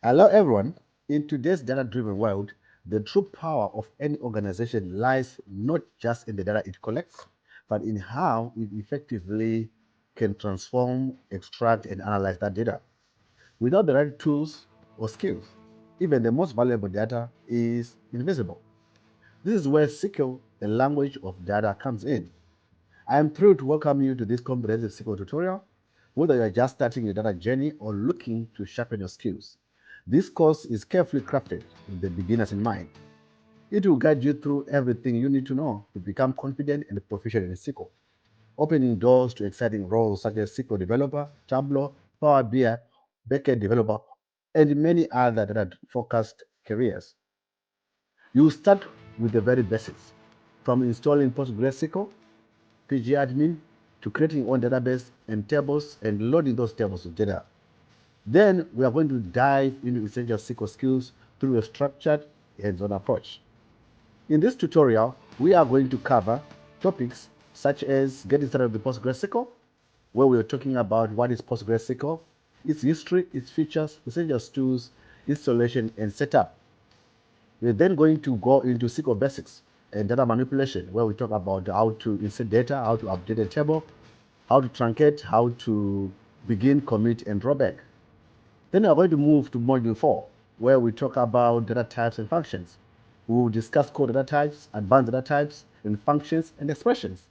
Hello, everyone. In today's data driven world, the true power of any organization lies not just in the data it collects, but in how it effectively can transform, extract, and analyze that data. Without the right tools or skills, even the most valuable data is invisible. This is where SQL, the language of data, comes in. I am thrilled to welcome you to this comprehensive SQL tutorial, whether you are just starting your data journey or looking to sharpen your skills. This course is carefully crafted with the beginners in mind. It will guide you through everything you need to know to become confident and proficient in SQL, opening doors to exciting roles such as SQL Developer, Tableau, Power BI, Backend Developer, and many other data-focused careers. You will start with the very basics, from installing PostgreSQL, pgAdmin, to creating your own database and tables and loading those tables with data. Then we are going to dive into essential SQL skills through a structured hands-on approach. In this tutorial, we are going to cover topics such as getting started with PostgreSQL, where we are talking about what is PostgreSQL, its history, its features, essential tools, installation, and setup. We're then going to go into SQL basics and data manipulation, where we talk about how to insert data, how to update a table, how to truncate, how to begin, commit, and draw back. Then we're going to move to module 4, where we talk about data types and functions. We will discuss core data types, advanced data types, and functions and expressions.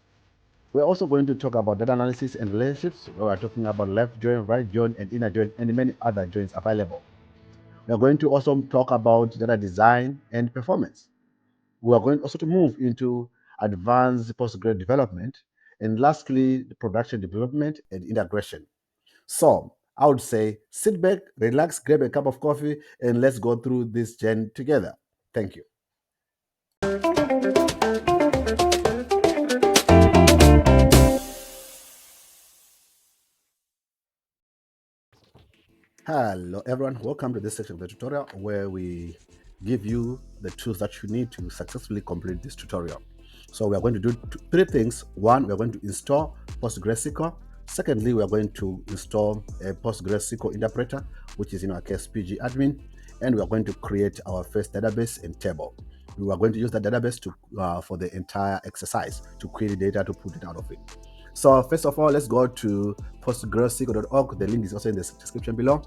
We're also going to talk about data analysis and relationships, where we're talking about left join, right join, and inner join, and many other joins available. We're going to also talk about data design and performance. We are going also to move into advanced postgrad development, and lastly, the production development and integration. So I would say sit back, relax, grab a cup of coffee, and let's go through this journey together. Thank you. Hello, everyone. Welcome to this section of the tutorial where we give you the tools that you need to successfully complete this tutorial. So we are going to do three things. One, we are going to install PostgreSQL. Secondly, we are going to install a PostgreSQL interpreter, which is in our case pgAdmin, and we are going to create our first database and table. We are going to use that database to for the entire exercise to query data to put it out of it. So first of all, let's go to postgresql.org. The link is also in the description below.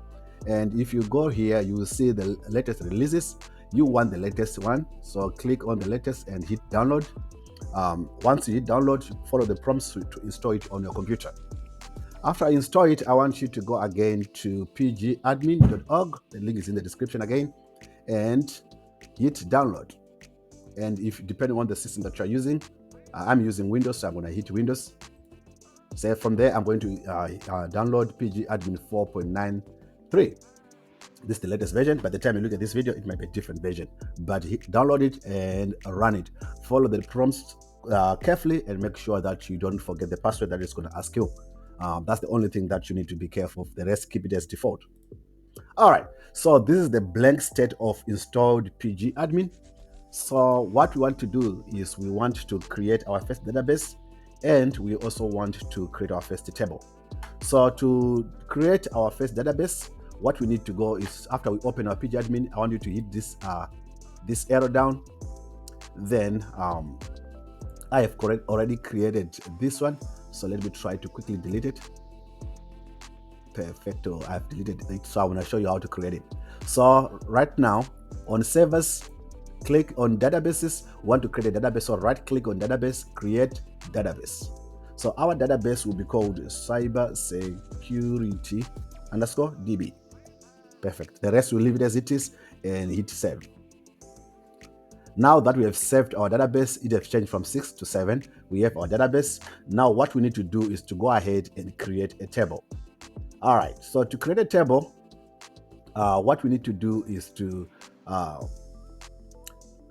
And if you go here, you will see the latest releases. You want the latest one, so click on the latest and hit download. Once you hit download, follow the prompts to install it on your computer. After I install it, I want you to go again to pgadmin.org. The link is in the description again, and hit download. And if depending on the system that you're using, I'm using Windows, so I'm going to hit Windows. So from there, I'm going to download pgAdmin 4.93. This is the latest version. By the time you look at this video, it might be a different version, but download it and run it. Follow the prompts carefully and make sure that you don't forget the password that it's going to ask you. That's the only thing that you need to be careful of. The rest, keep it as default. All right, so this is the blank state of installed pgAdmin. So what we want to do is we want to create our first database, and we also want to create our first table. So to create our first database, what we need to go is after we open our pgAdmin, I want you to hit this arrow down. Then I have already created this one. So let me try to quickly delete it. Perfecto, I've deleted it. So I'm going to show you how to create it. So right now on servers, click on databases. Want to create a database, so right click on database, create database. So our database will be called cybersecurity underscore DB. Perfect. The rest will leave it as it is and hit save. Now that we have saved our database, it has changed from 6 to 7. We have our database. Now what we need to do is to go ahead and create a table. All right, so to create a table, what we need to do is to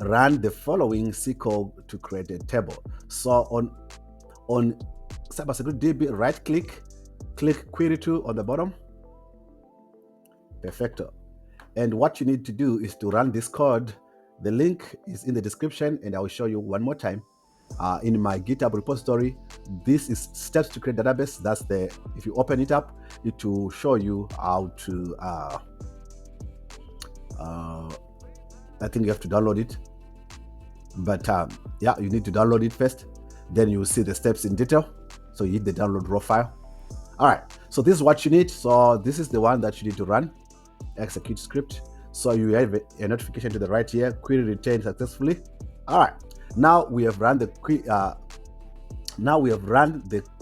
run the following SQL to create a table. So on cybersecurity DB, right click, click query to on the bottom. Perfecto. And what you need to do is to run this code. The link is in the description, and I will show you one more time. In my GitHub repository, this is steps to create database. That's the, if you open it up, it will show you how to I think you have to download it, but yeah, you need to download it first. Then you will see the steps in detail. So you hit the download raw file. All right, so this is what you need. So this is the one that you need to run, execute script. So you have a notification to the right here, query returned successfully. All right, now we have run the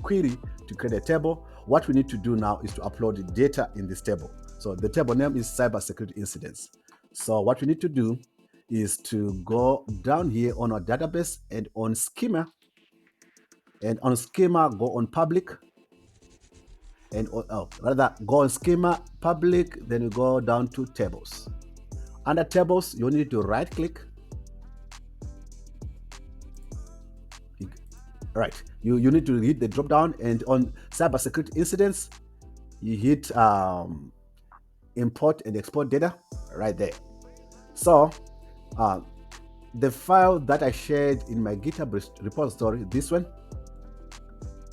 query to create a table. What we need to do now is to upload the data in this table. So the table name is cybersecurity incidents. So what we need to do is to go down here on our database and on schema, go on public, and rather go on schema public, then you go down to tables. Under tables, you need to right click. Right, you need to hit the drop down, and on cybersecurity incidents, you hit import and export data right there. So the file that I shared in my GitHub repository, this one,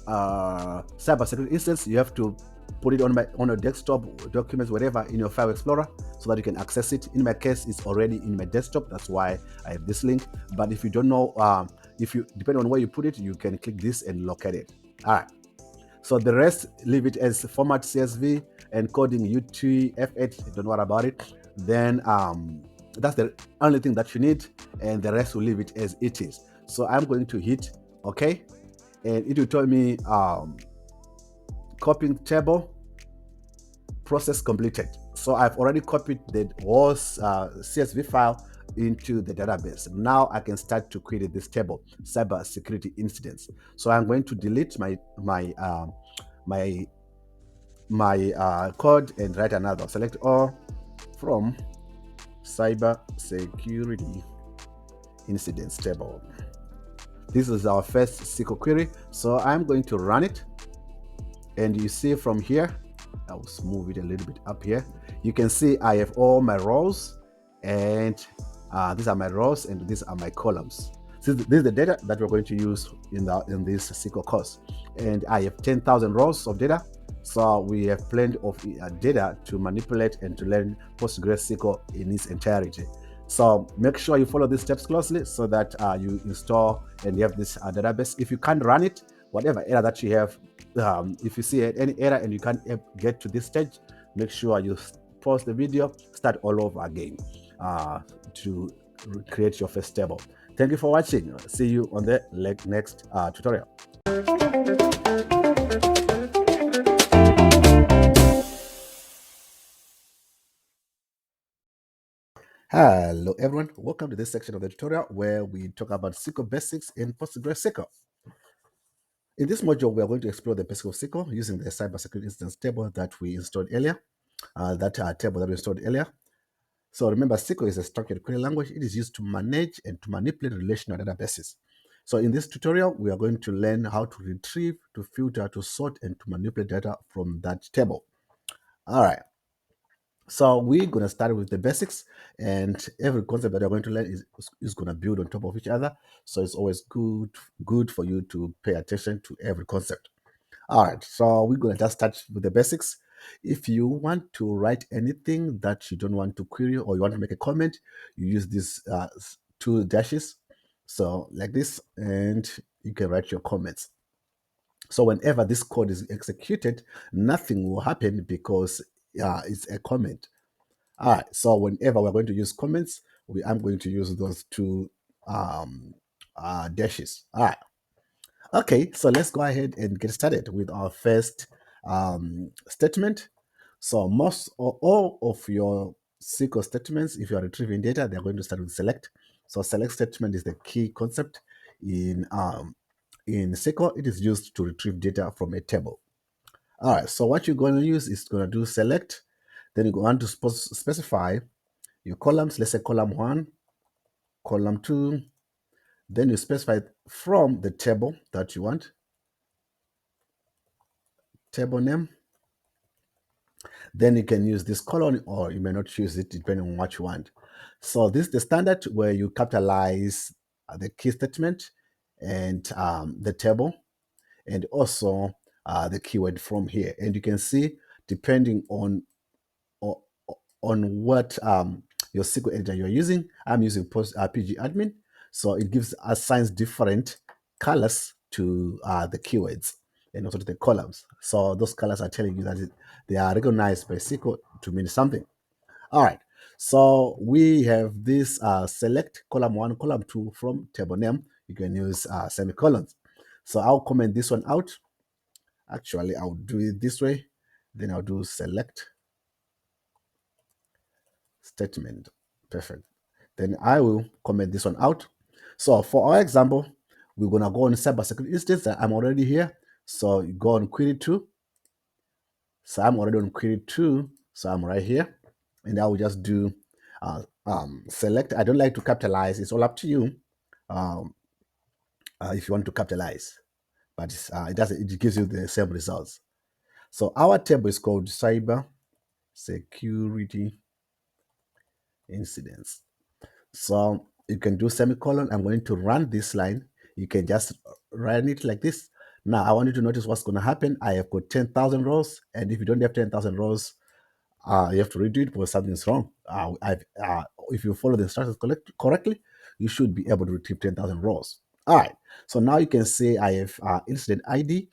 cybersecurity instance, you have to put it on a desktop, documents, whatever, in your file explorer, so that you can access it. In my case, it's already in my desktop. That's why I have this link. But if you don't know, depending on where you put it, you can click this and locate it. All right. So the rest, leave it as format CSV, encoding UTF-8. Don't worry about it. Then that's the only thing that you need, and the rest will leave it as it is. So I'm going to hit OK, and it will tell me copying table process completed. So I've already copied the whole CSV file into the database. Now I can start to create this table, cybersecurity incidents. So I'm going to delete my code and write another. Select all from cybersecurity incidents table. This is our first SQL query. So I'm going to run it. And you see from here, I will move it a little bit up here. You can see I have all my rows, and these are my rows, and these are my columns. So this is the data that we're going to use in this SQL course. And I have 10,000 rows of data. So we have plenty of data to manipulate and to learn PostgreSQL in its entirety. So make sure you follow these steps closely so that you install and you have this database. If you can't run it, whatever error that you have, if you see any error and you can't get to this stage, make sure you pause the video, start all over again to create your first table. Thank you for watching. See you on the next tutorial. Hello everyone, welcome to this section of the tutorial where we talk about SQL basics in PostgreSQL. In this module, we are going to explore the basics of SQL using the cybersecurity instance table that we installed earlier, table that we installed earlier. So remember, SQL is a structured query language. It is used to manage and to manipulate relational databases. So in this tutorial, we are going to learn how to retrieve, to filter, to sort, and to manipulate data from that table. All right. So we're going to start with the basics, and every concept that you're going to learn is going to build on top of each other. So it's always good for you to pay attention to every concept. All right, so we're going to just start with the basics. If you want to write anything that you don't want to query or you want to make a comment, you use these two dashes. So like this, and you can write your comments. So whenever this code is executed, nothing will happen because it's a comment. All right, so whenever we're going to use comments, I'm going to use those two dashes. All right. Okay, so let's go ahead and get started with our first statement. So most or all of your SQL statements, if you are retrieving data, they're going to start with select. So select statement is the key concept in SQL. It is used to retrieve data from a table. All right, so what you're going to use is going to do select. Then you're going to specify your columns. Let's say column 1, column 2. Then you specify from the table that you want. Table name. Then you can use this colon, or you may not use it depending on what you want. So this is the standard where you capitalize the key statement and the table, and also the keyword from here. And you can see, depending on what your SQL editor you're using. I'm using pgAdmin, so it assigns different colors to the keywords and also to the columns. So those colors are telling you that they are recognized by SQL to mean something. All right. So we have this select column 1, column 2 from table name. You can use semicolons. So I'll comment this one out. Actually, I'll do it this way. Then I'll do select statement. Perfect. Then I will comment this one out. So for our example, we're going to go on cybersecurity instance. I'm already here. So you go on query 2. So I'm already on query 2. So I'm right here. And I will just do select. I don't like to capitalize. It's all up to you if you want to capitalize. But it gives you the same results. So our table is called cyber security incidents. So you can do semicolon. I'm going to run this line. You can just run it like this. Now I want you to notice what's going to happen. I have got 10,000 rows, and if you don't have 10,000 rows, you have to redo it because something's wrong. If you follow the instructions correctly, you should be able to retrieve 10,000 rows. All right. So now you can see I have incident ID,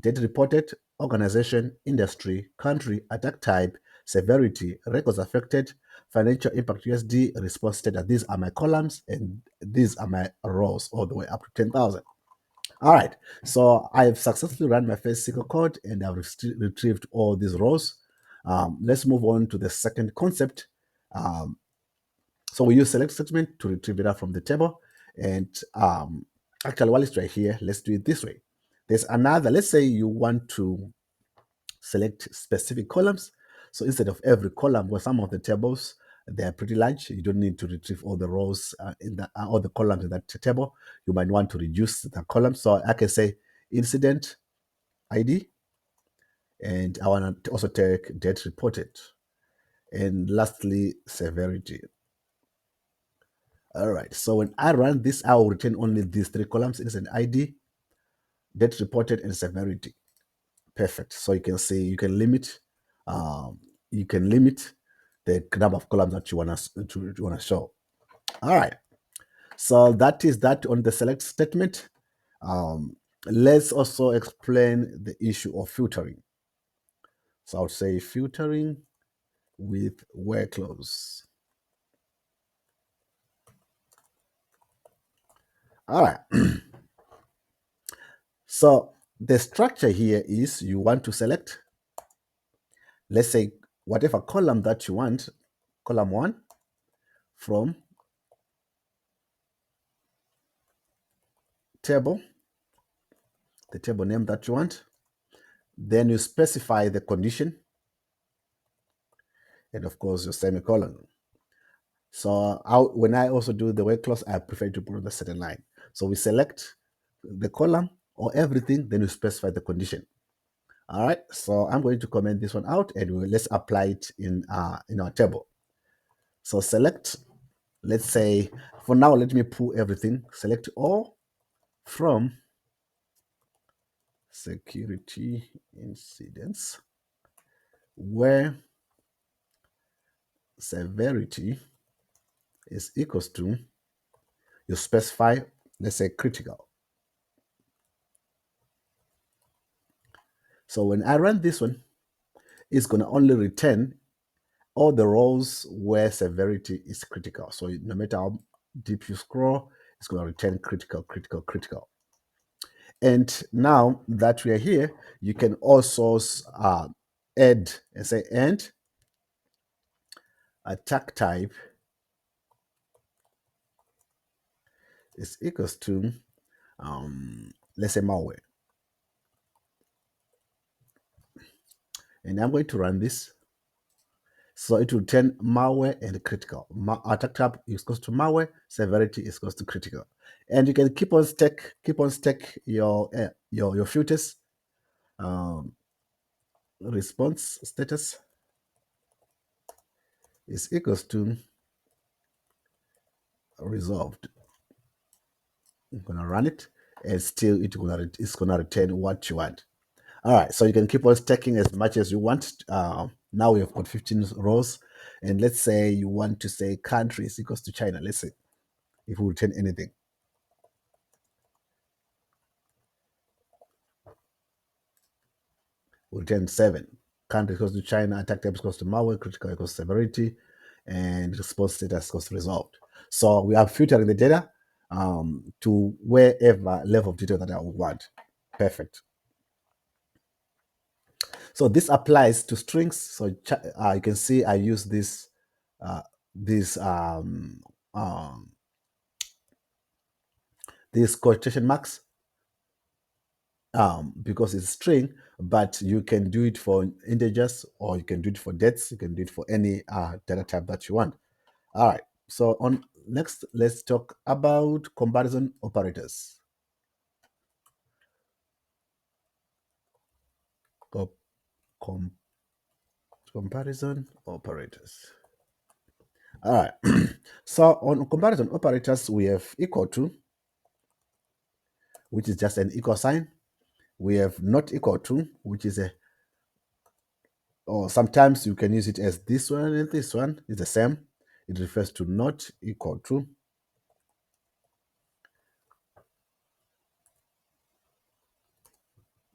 date reported, organization, industry, country, attack type, severity, records affected, financial impact USD, response status. These are my columns and these are my rows all the way up to 10,000. All right, so I've successfully run my first SQL code and I've retrieved all these rows. Let's move on to the second concept. So we use select statement to retrieve data from the table. And actually, while it's right here, let's do it this way. There's another, let's say you want to select specific columns. So instead of every column, where some of the tables, they're pretty large, you don't need to retrieve all the rows all the columns in that table. You might want to reduce the columns. So I can say incident ID, and I want to also take date reported, and lastly, severity. All right, so when I run this, I will return only these 3 columns: incident ID, date reported, and severity. Perfect. So you can see you can limit the number of columns that you want to show. All right. So that is that on the select statement. Let's also explain the issue of filtering. So I would say filtering with where clause. All right. So the structure here is you want to select, let's say, whatever column that you want, column 1 from table, the table name that you want. Then you specify the condition, and of course your semicolon. So when I also do the where clause, I prefer to put on the certain line. So we select the column or everything, then we specify the condition. All right, so I'm going to comment this one out, and let's apply it in our table. So select, let's say, for now, let me pull everything. Select all from security incidents where severity is equals to, you specify, let's say, critical. So when I run this one, it's going to only return all the rows where severity is critical. So no matter how deep you scroll, it's going to return critical, critical, critical. And now that we are here, you can also add and say and attack type is equals to, let's say, malware. And I'm going to run this. So it will turn malware and critical. Attack type is equals to malware, severity is equals to critical. And you can keep on stack your filters. Response status is equals to resolved. I'm gonna run it, and still it's gonna return what you want. All right, so you can keep on stacking as much as you want. Now we have got 15 rows. And let's say you want to say country is equals to China. Let's say if we return anything. We return 7. Country equals to China, attack type equals to malware, critical equals to severity, and response status equals to resolved. So we are filtering the data to wherever level of detail that I want. Perfect. So this applies to strings. So you can see I use this these quotation marks because it's string, but you can do it for integers, or you can do it for dates. You can do it for any data type that you want. All right. So on next, let's talk about comparison operators. Comparison operators. All right. So on comparison operators, we have equal to, which is just an equal sign. We have not equal to, which is or sometimes you can use it as this one and this one is the same. It refers to not equal to.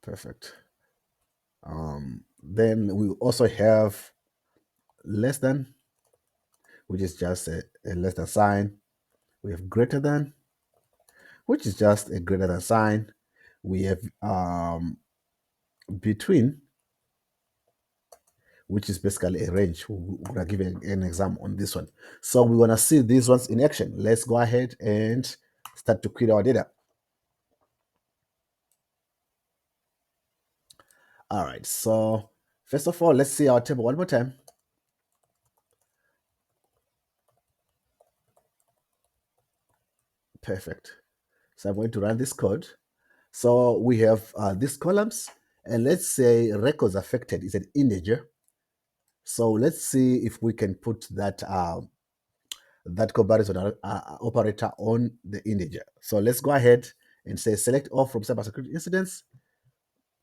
Perfect. Then we also have less than, which is just a less than sign. We have greater than, which is just a greater than sign. We have between, which is basically a range. We're going to give an example on this one. So we want to see these ones in action. Let's go ahead and start to query our data. All right, so first of all, let's see our table one more time. Perfect. So I'm going to run this code. So we have these columns, and let's say records affected is an integer. So let's see if we can put that that comparison operator on the integer. So let's go ahead and say select all from cybersecurity incidents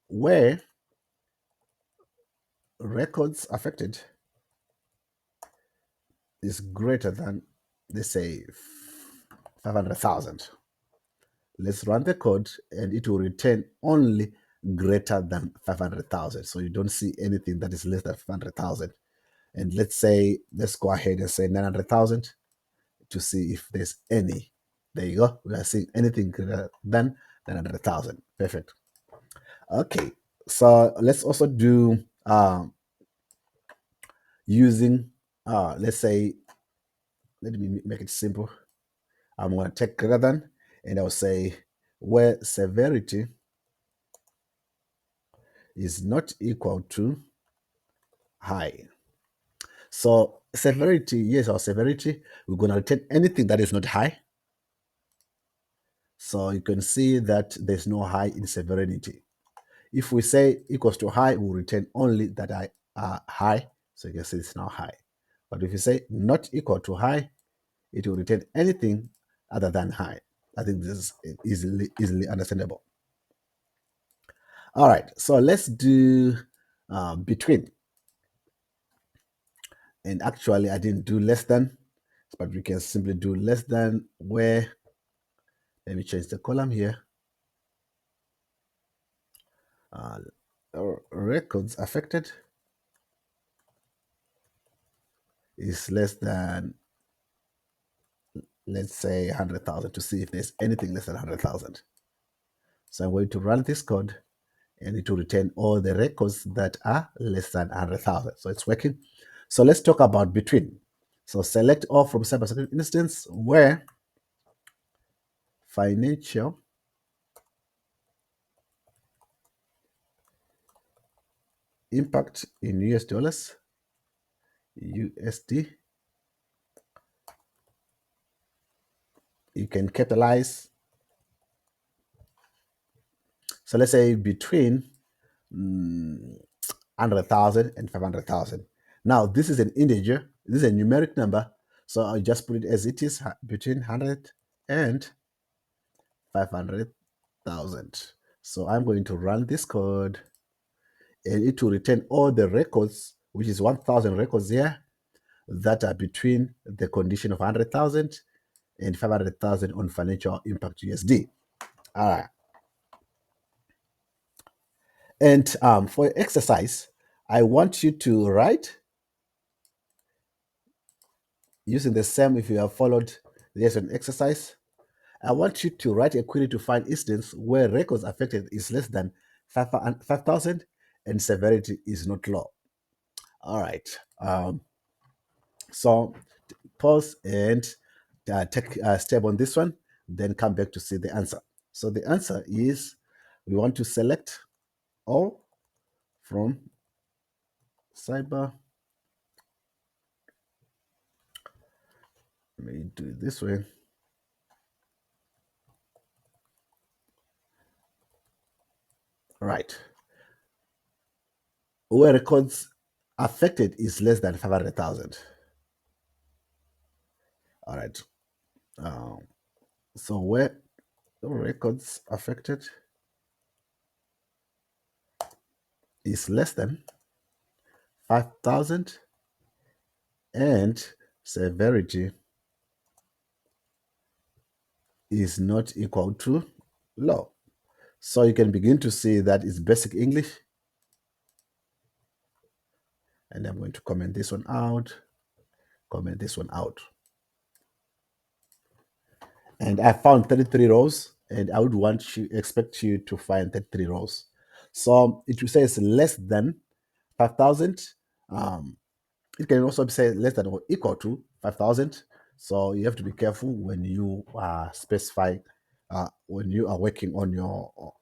where records affected is greater than, let's say, 500,000. Let's run the code and it will return only greater than 500,000. So you don't see anything that is less than 500,000. And let's go ahead and say 900,000 to see if there's any. There you go. We are seeing anything greater than 900,000. Perfect. Okay. So let's also do using, let's say, let me make it simple. I'm going to take greater than, and I'll say where severity is not equal to high. So severity, yes, our severity, we're going to return anything that is not high. So you can see that there's no high in severity. If we say equals to high, we'll return only that are high. So you can see it's now high. But if you say not equal to high, it will return anything other than high. I think this is easily understandable. All right, so let's do between. And actually, I didn't do less than, but we can simply do less than where, let me change the column here. Records affected is less than, let's say, 100,000 to see if there's anything less than 100,000. So I'm going to run this code and it will return all the records that are less than 100,000. So it's working. So let's talk about between. So select all from cybersecurity instance where financial impact in US dollars, USD, you can capitalize. So let's say between 100,000 and 500,000. Now this is an integer. This is a numeric number. So I just put it as it is between 100 and 500,000. So I'm going to run this code and it will return all the records which is 1,000 records here that are between the condition of 100,000 and 500,000 on financial impact USD. All right. And for exercise, I want you to write using the same, if you have followed the lesson exercise, I want you to write a query to find instance where records affected is less than 5,000 and severity is not low. All right. So pause and take a step on this one, then come back to see the answer. So the answer is we want to select all from cyber. Let me do it this way. Right. Where records affected is less than 500,000. All right. So where records affected is less than 5,000 and severity is not equal to low. So you can begin to see that it's basic English. And I'm going to comment this one out, comment this one out. And I found 33 rows, and I would expect you to find 33 rows. So it says less than 5,000. It can also say less than or equal to 5,000. So you have to be careful when you specify, when you are working on your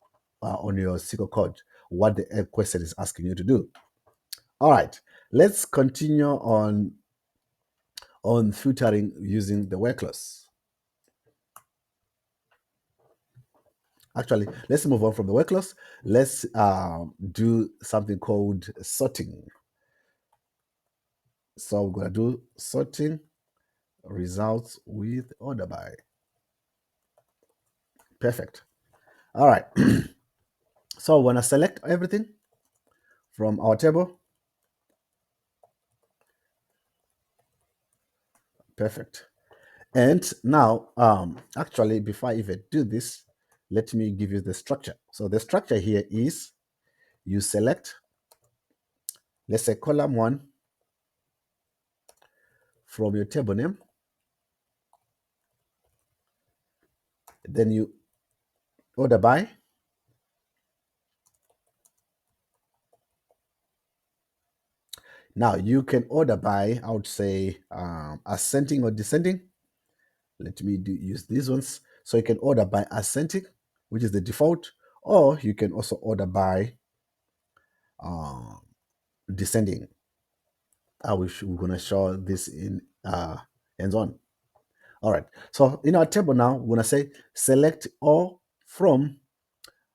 SQL code, what the question is asking you to do. All right, let's continue on filtering using the where clause. Actually, let's move on from the where clause. Let's do something called sorting. So we're going to do sorting results with order by. Perfect. All right. So we're going to select everything from our table. Perfect. And now, actually, before I even do this, let me give you the structure. So the structure here is you select, let's say, column 1 from your table name. Then you order by. Now you can order by, I would say, ascending or descending. Let me use these ones. So you can order by ascending, which is the default, or you can also order by descending. We're going to show this in hands-on. All right. So in our table now, we're going to say select all from,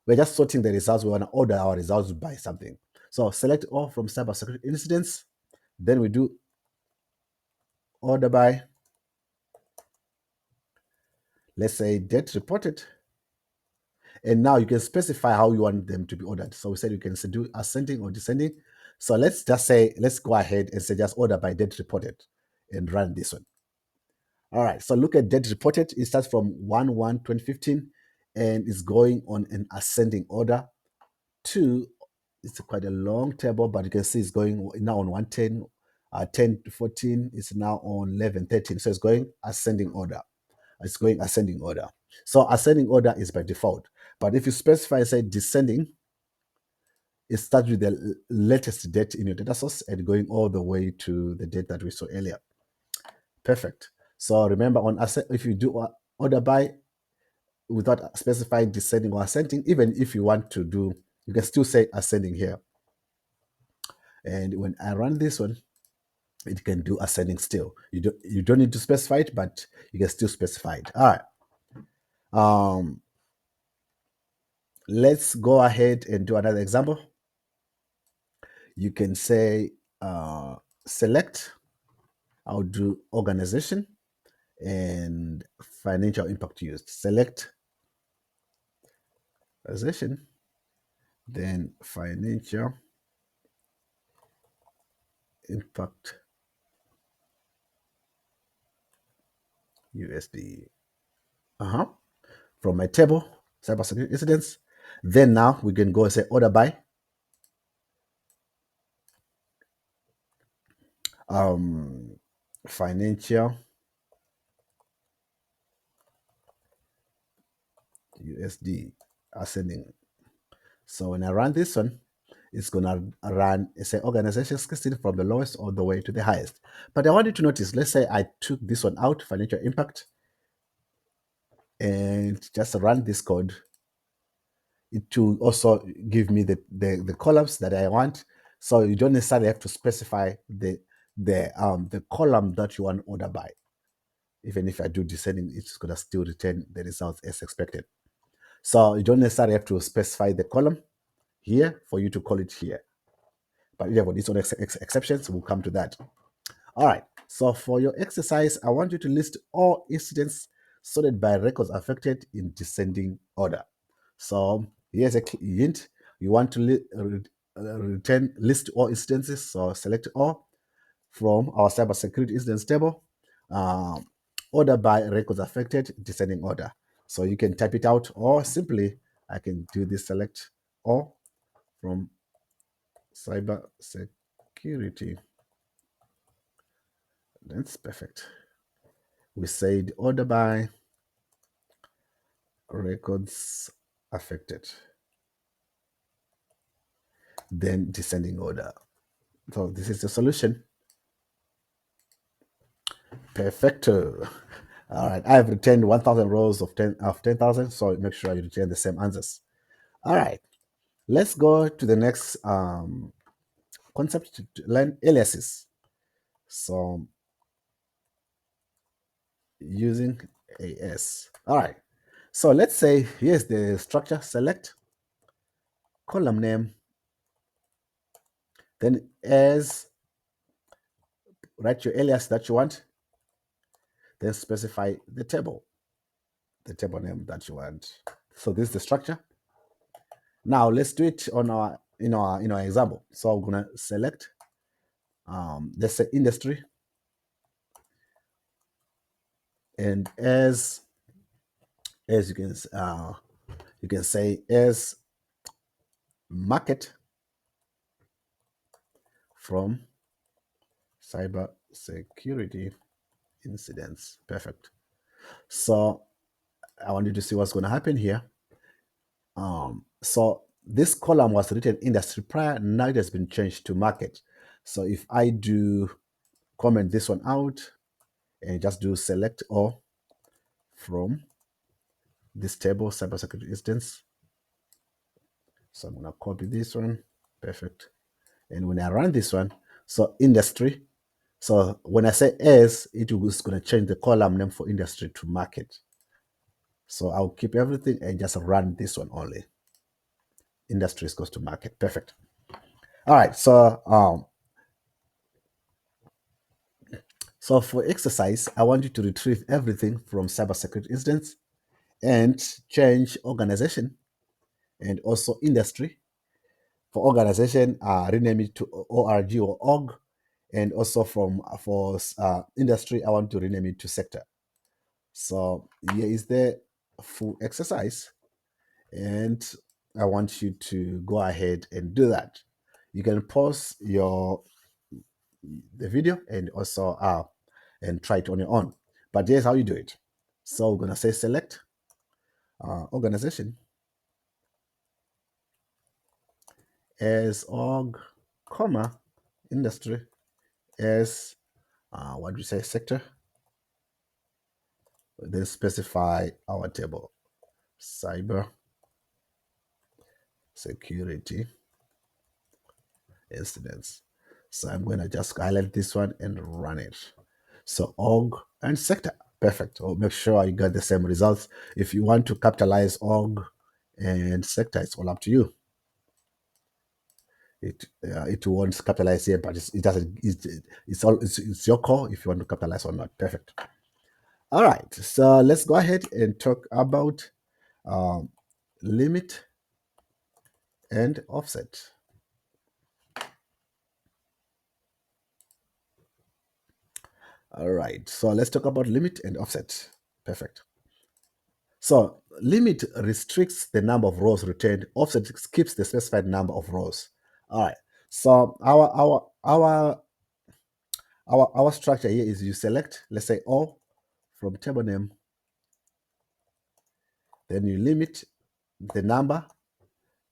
we're just sorting the results. We want to order our results by something. So select all from cybersecurity incidents. Then we do order by, let's say, date reported. And now you can specify how you want them to be ordered. So we said you can do ascending or descending. So let's just say, let's go ahead and say just order by date reported and run this one. All right, so look at date reported. It starts from 1/1/2015 and is going on an ascending order to, it's quite a long table, but you can see it's going now on 110, 10 to 14. It's now on 11, 13. So it's going ascending order. It's going ascending order. So ascending order is by default. But if you specify, say, descending, it starts with the latest date in your data source and going all the way to the date that we saw earlier. Perfect. So remember, if you do order by without specifying descending or ascending, even if you want to do, you can still say ascending here. And when I run this one, it can do ascending still. You don't need to specify it, but you can still specify it. All right. Let's go ahead and do another example. You can say select, I'll do organization and financial impact used. Select organization, then financial impact USD. From my table, cybersecurity incidents. Then now we can go and say order by financial USD ascending. So when I run this one, it's gonna run, say, organization listed from the lowest all the way to the highest. But I want you to notice, let's say I took this one out, financial impact, and just run this code. It will also give me the columns that I want. So you don't necessarily have to specify the column that you want order by. Even if I do descending, it's gonna still return the results as expected. So you don't necessarily have to specify the column here for you to call it here. But yeah, with these other exceptions, we'll come to that. All right. So for your exercise, I want you to list all incidents sorted by records affected in descending order. So here's a hint. You want to list all instances. So select all from our cybersecurity incidents table. Order by records affected, descending order. So you can type it out, or simply I can do this select all from cybersecurity. That's perfect. We said order by records affected, then descending order. So this is the solution. Perfecto. All right, I've returned 1,000 rows of 10,000, so make sure you return the same answers. All right, let's go to the next concept to learn aliases. So using AS. All right, so let's say here's the structure. Select column name, then as write your alias that you want, then specify the table name that you want. So this is the structure. Now let's do it on our in our example. So I'm gonna select let's say industry, and as you can say as market from cyber security incidents. Perfect. So I want you to see what's going to happen here. So this column was written industry prior, now it has been changed to market. So if I do comment this one out and just do select all from this table, cybersecurity instance. So I'm going to copy this one. Perfect. And when I run this one, so industry. So when I say as, it is going to change the column name for industry to market. So I'll keep everything and just run this one only. Industries goes to market. Perfect. All right. So for exercise, I want you to retrieve everything from cybersecurity instance and change organization and also industry. For organization, rename it to org or org, and also for industry, I want to rename it to sector. So here is the full exercise, and I want you to go ahead and do that. You can pause the video and also and try it on your own. But here's how you do it. So we're gonna say select organization as org, comma, industry as what do you say, sector. Then specify our table, cyber security incidents. So I'm going to just highlight this one and run it. So org and sector. Perfect. Oh, make sure you got the same results. If you want to capitalize org and sector, it's all up to you. It won't capitalize here, but it doesn't. It's your call if you want to capitalize or not. Perfect. All right. So let's go ahead and talk about limit and offset. All right, so let's talk about limit and offset. Perfect. So limit restricts the number of rows returned. Offset keeps the specified number of rows. All right. So our structure here is you select, let's say all from table name, then you limit the number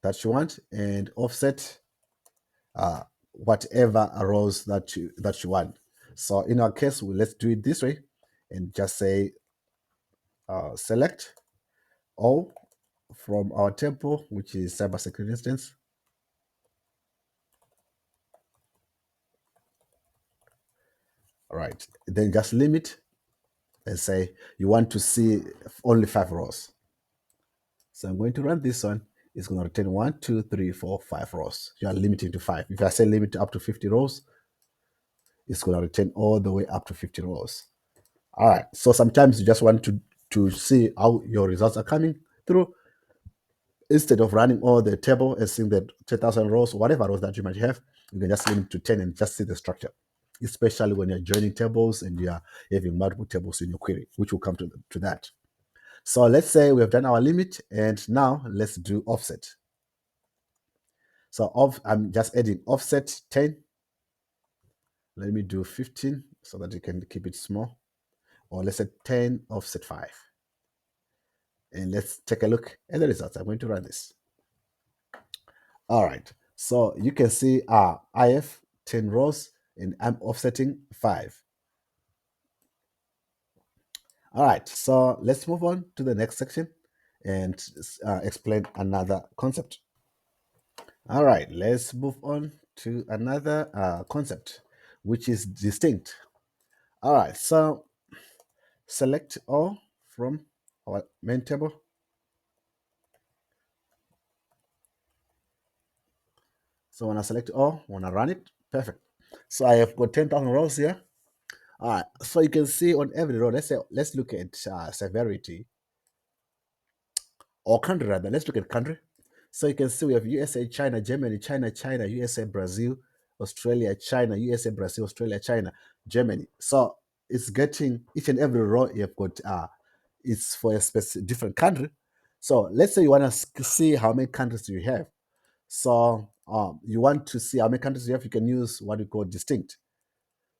that you want and offset whatever rows that you want. So in our case, let's do it this way and just say select all from our table, which is cybersecurity instance. All right, then just limit and say you want to see only 5 rows. So I'm going to run this one. It's going to return 1, 2, 3, 4, 5 rows. You are limiting to 5. If I say limit up to 50 rows, it's going to return all the way up to 50 rows. All right. So sometimes you just want to see how your results are coming through. Instead of running all the table and seeing the 10,000 rows, whatever rows that you might have, you can just limit to 10 and just see the structure, especially when you're joining tables and you are having multiple tables in your query, which will come to that. So let's say we have done our limit, and now let's do offset. So I'm just adding offset 10. Let me do 15 so that you can keep it small. Or let's say 10 offset 5. And let's take a look at the results. I'm going to run this. All right. So you can see I have 10 rows and I'm offsetting 5. All right. So let's move on to the next section and explain another concept. All right. Let's move on to another concept, which is distinct. All right. So select all from our main table. So when I select all, when I run it, perfect. So I have got 10,000 rows here. All right. So you can see on every row, let's look at severity or country rather. Let's look at country. So you can see we have USA, China, Germany, China, China, USA, Brazil, Australia, China, USA, Brazil, Australia, China, Germany. So it's getting each and every row you've got it's for a specific different country. So let's say you want to see how many countries do you have. So you want to see how many countries you have, you can use what we call distinct.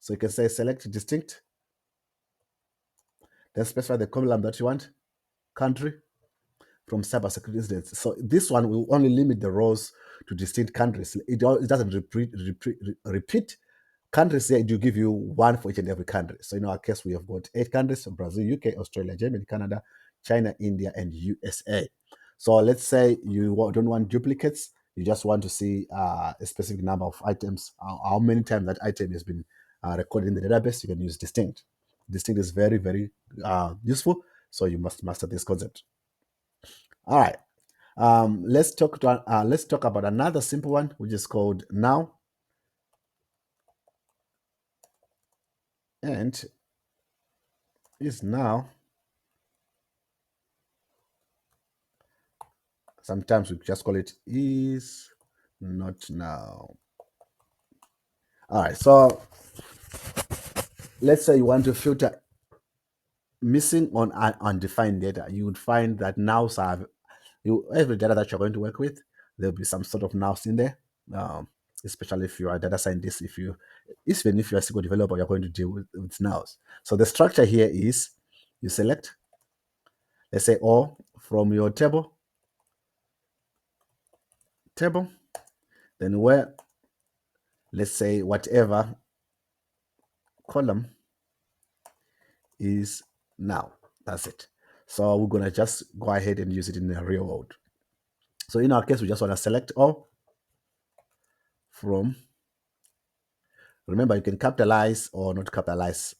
So you can say select distinct, then specify the column that you want, country, from cybersecurity incidents. So this one will only limit the rows to distinct countries. It doesn't repeat countries here. It will give you one for each and every country. So in our case, we have got 8 countries: Brazil, UK, Australia, Germany, Canada, China, India, and USA. So let's say you don't want duplicates. You just want to see a specific number of items, how many times that item has been recorded in the database. You can use distinct. Distinct is very, very useful. So you must master this concept. All right. Let's talk about another simple one, which is called now. And is now. Sometimes we just call it is not now. All right. So let's say you want to filter missing on undefined data. You would find that nows have every data that you're going to work with, there'll be some sort of nows in there. Especially if you are a data scientist, even if you're a SQL developer, you're going to deal with nows. So the structure here is you select, let's say all from your table, then where, let's say whatever column is now. That's it. So we're gonna just go ahead and use it in the real world. So in our case, we just want to select all from. Remember, you can capitalize or not capitalize.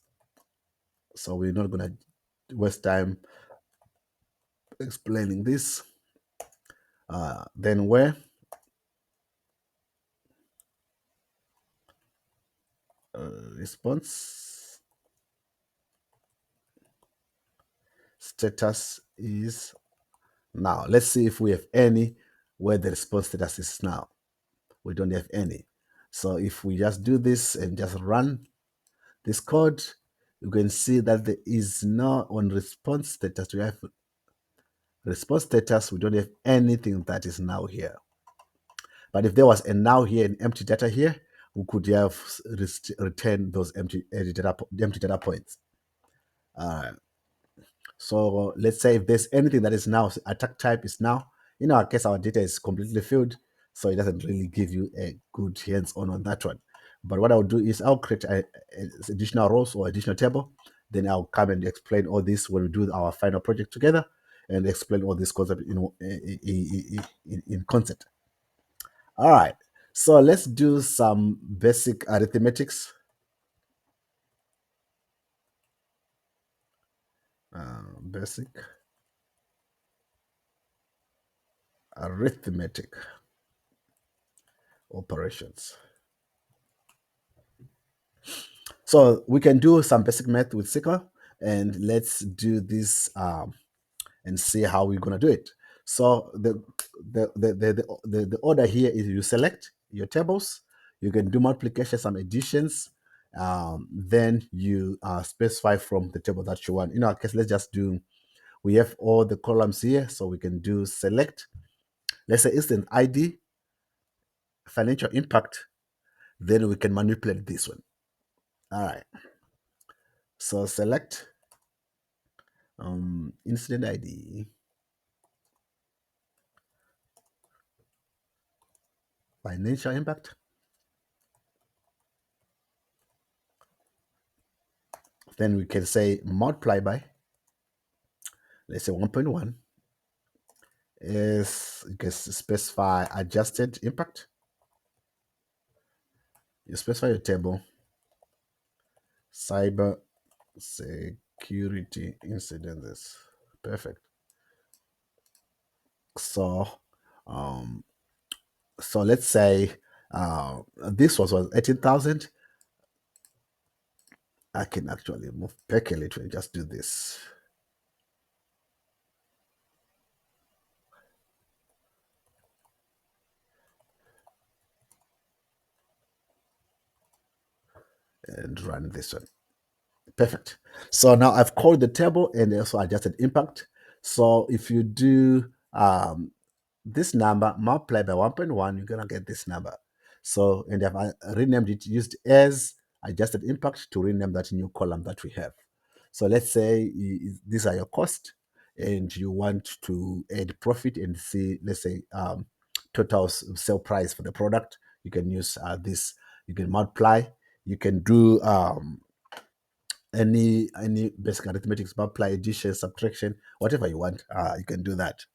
So we're not gonna waste time explaining this. Then where response status is now. Let's see if we have any where the response status is now. We don't have any. So if we just do this and just run this code, you can see that there is no on response status. We have response status. We don't have anything that is now here. But if there was a now here and empty data here, we could have returned those empty data points. So let's say if there's anything that is now, attack type is now, in our case, our data is completely filled, so it doesn't really give you a good hands-on on that one. But what I'll do is I'll create additional rows or additional table. Then I'll come and explain all this when we do our final project together and explain all this concept in concept. All right, so let's do some basic arithmetics. Basic arithmetic operations. So we can do some basic math with SQL, and let's do this and see how we're gonna do it. So the order here is you select your tables, you can do multiplication, some additions, then you specify from the table that you want. In our case, let's just do, we have all the columns here, so we can do select, let's say instant ID, financial impact, then we can manipulate this one. All right, so select incident ID, financial impact, then we can say multiply by, let's say 1.1, is you can specify adjusted impact, you specify your table, cyber security incidents, perfect. So so let's say this was 18,000. I can actually move back a little and just do this. And run this one. Perfect. So now I've called the table and also adjusted impact. So if you do this number multiplied by 1.1, you're gonna get this number. So, and I've renamed it, used as adjusted impact to rename that new column that we have. So let's say these are your costs and you want to add profit and see, let's say total sale price for the product. You can use this, you can multiply, you can do any basic arithmetic, multiply, addition, subtraction, whatever you want, you can do that.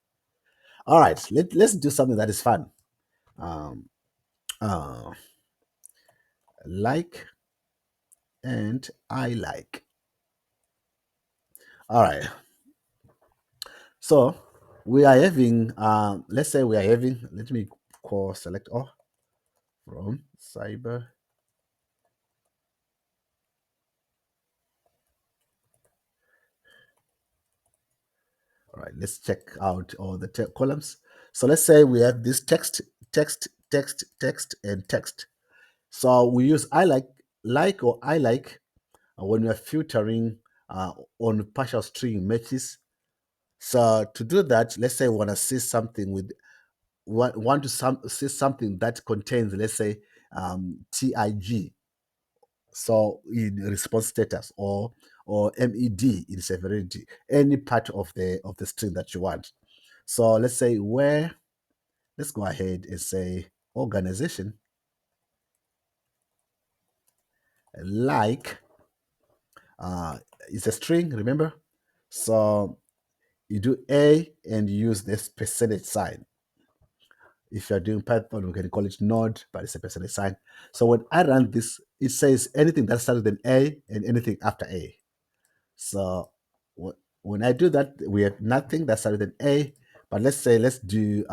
All right, let's do something that is fun. Like and I like. All right. So we are having, let's say we are having, let me call select all from cyber. All right, let's check out all the columns. So let's say we have this text, text, text, text, and text. So we use I like or I like when we are filtering on partial string matches. So to do that, let's say we want to see something with want to see something that contains, let's say, TIG, so in response status, or MED in severity, any part of the string that you want. So let's say let's go ahead and say organization like it's a string, remember? So you do A and you use this percentage sign. If you're doing Python, we can call it node, but it's a percentage sign. So when I run this, it says anything that starts with an A and anything after A. So when I do that, we have nothing that starts with an A. But let's say, let's do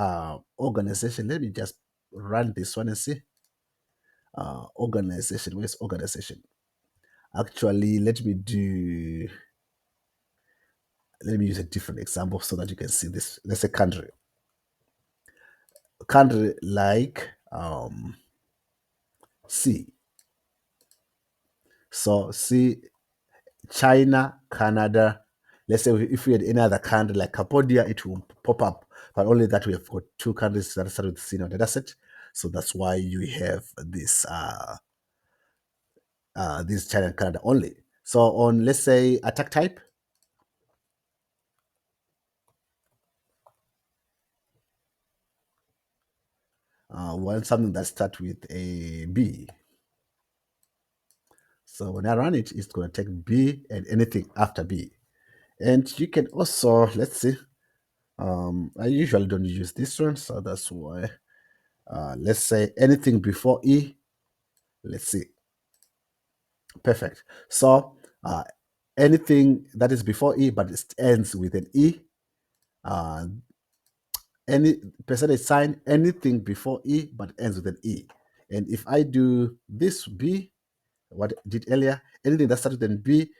organization. Let me just run this one and see. Organization, where's organization? Actually, let me use a different example so that you can see this. Let's say country. Country like C. So C, China, Canada. Let's say if we had any other country like Cambodia, it will pop up. But only that we have got two countries that start with C in our data set. So that's why you have this China and Canada only. So on, let's say, attack type, we want something that starts with a B. So when I run it, it's going to take B and anything after B. And you can also, let's see, I usually don't use this one, so that's why. Let's say anything before E. Let's see. Perfect. So anything that is before E but it ends with an E, any percentage sign, anything before E but ends with an E. And if I do this B, what I did earlier, anything that started with an B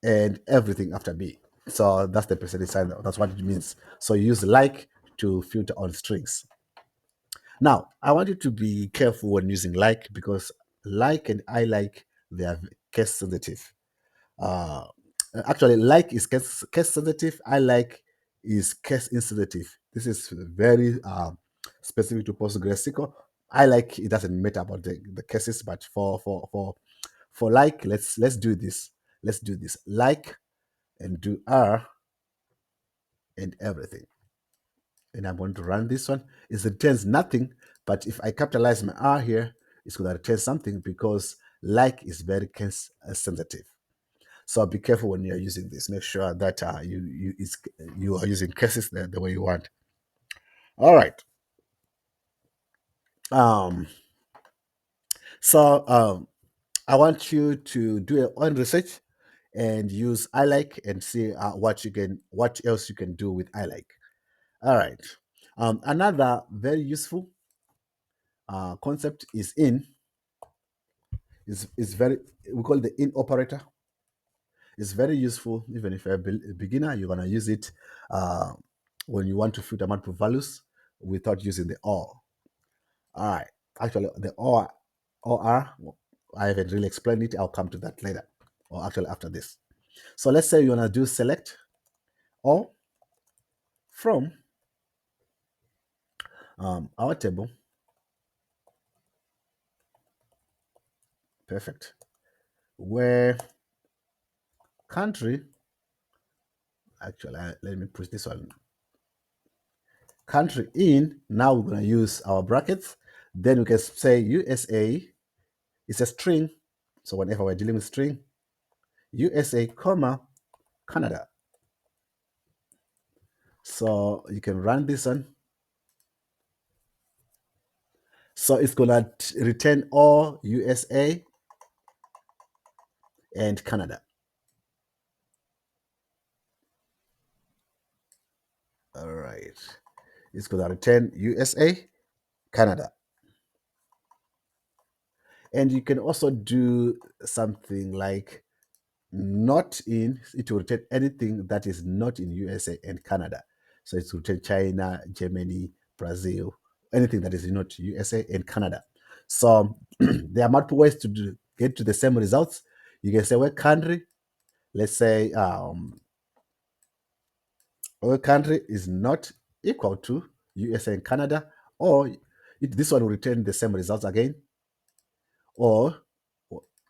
and everything after B. So that's the percentage sign. That's what it means. So you use like to filter on strings. Now, I want you to be careful when using like, because like and I like, they are case sensitive. Uh, Actually, like is case sensitive. I like is case insensitive. This is very specific to PostgreSQL. I like, it doesn't matter about the cases, but for like, let's do this. Let's do this. Like and do R and everything. And I'm going to run this one. It returns nothing, but if I capitalize my R here, it's going to return something because like is very case sensitive. So be careful when you're using this. Make sure that you are using cases the way you want. All right. So I want you to do your own research and use I like and see what else you can do with I like. All right. Another very useful concept is is very, we call it the in operator. It's very useful. Even if you're a beginner, you're gonna use it when you want to filter multiple values without using the OR. All right. Actually, the OR, I haven't really explained it. I'll come to that later, or actually after this. So let's say you wanna do select or from our table. Perfect. Where country, actually, let me push this one. Country in, now we're going to use our brackets. Then we can say USA is a string. So whenever we're dealing with string, USA, comma, Canada. So you can run this one. So it's going to return all USA and Canada. All right. It's going to return USA, Canada. And you can also do something like not in, it will return anything that is not in USA and Canada. So it will return China, Germany, Brazil, anything that is not USA and Canada. So there are multiple ways to get to the same results. You can say, well, country, let's say our country is not equal to USA and Canada, or this one will return the same results again. Or,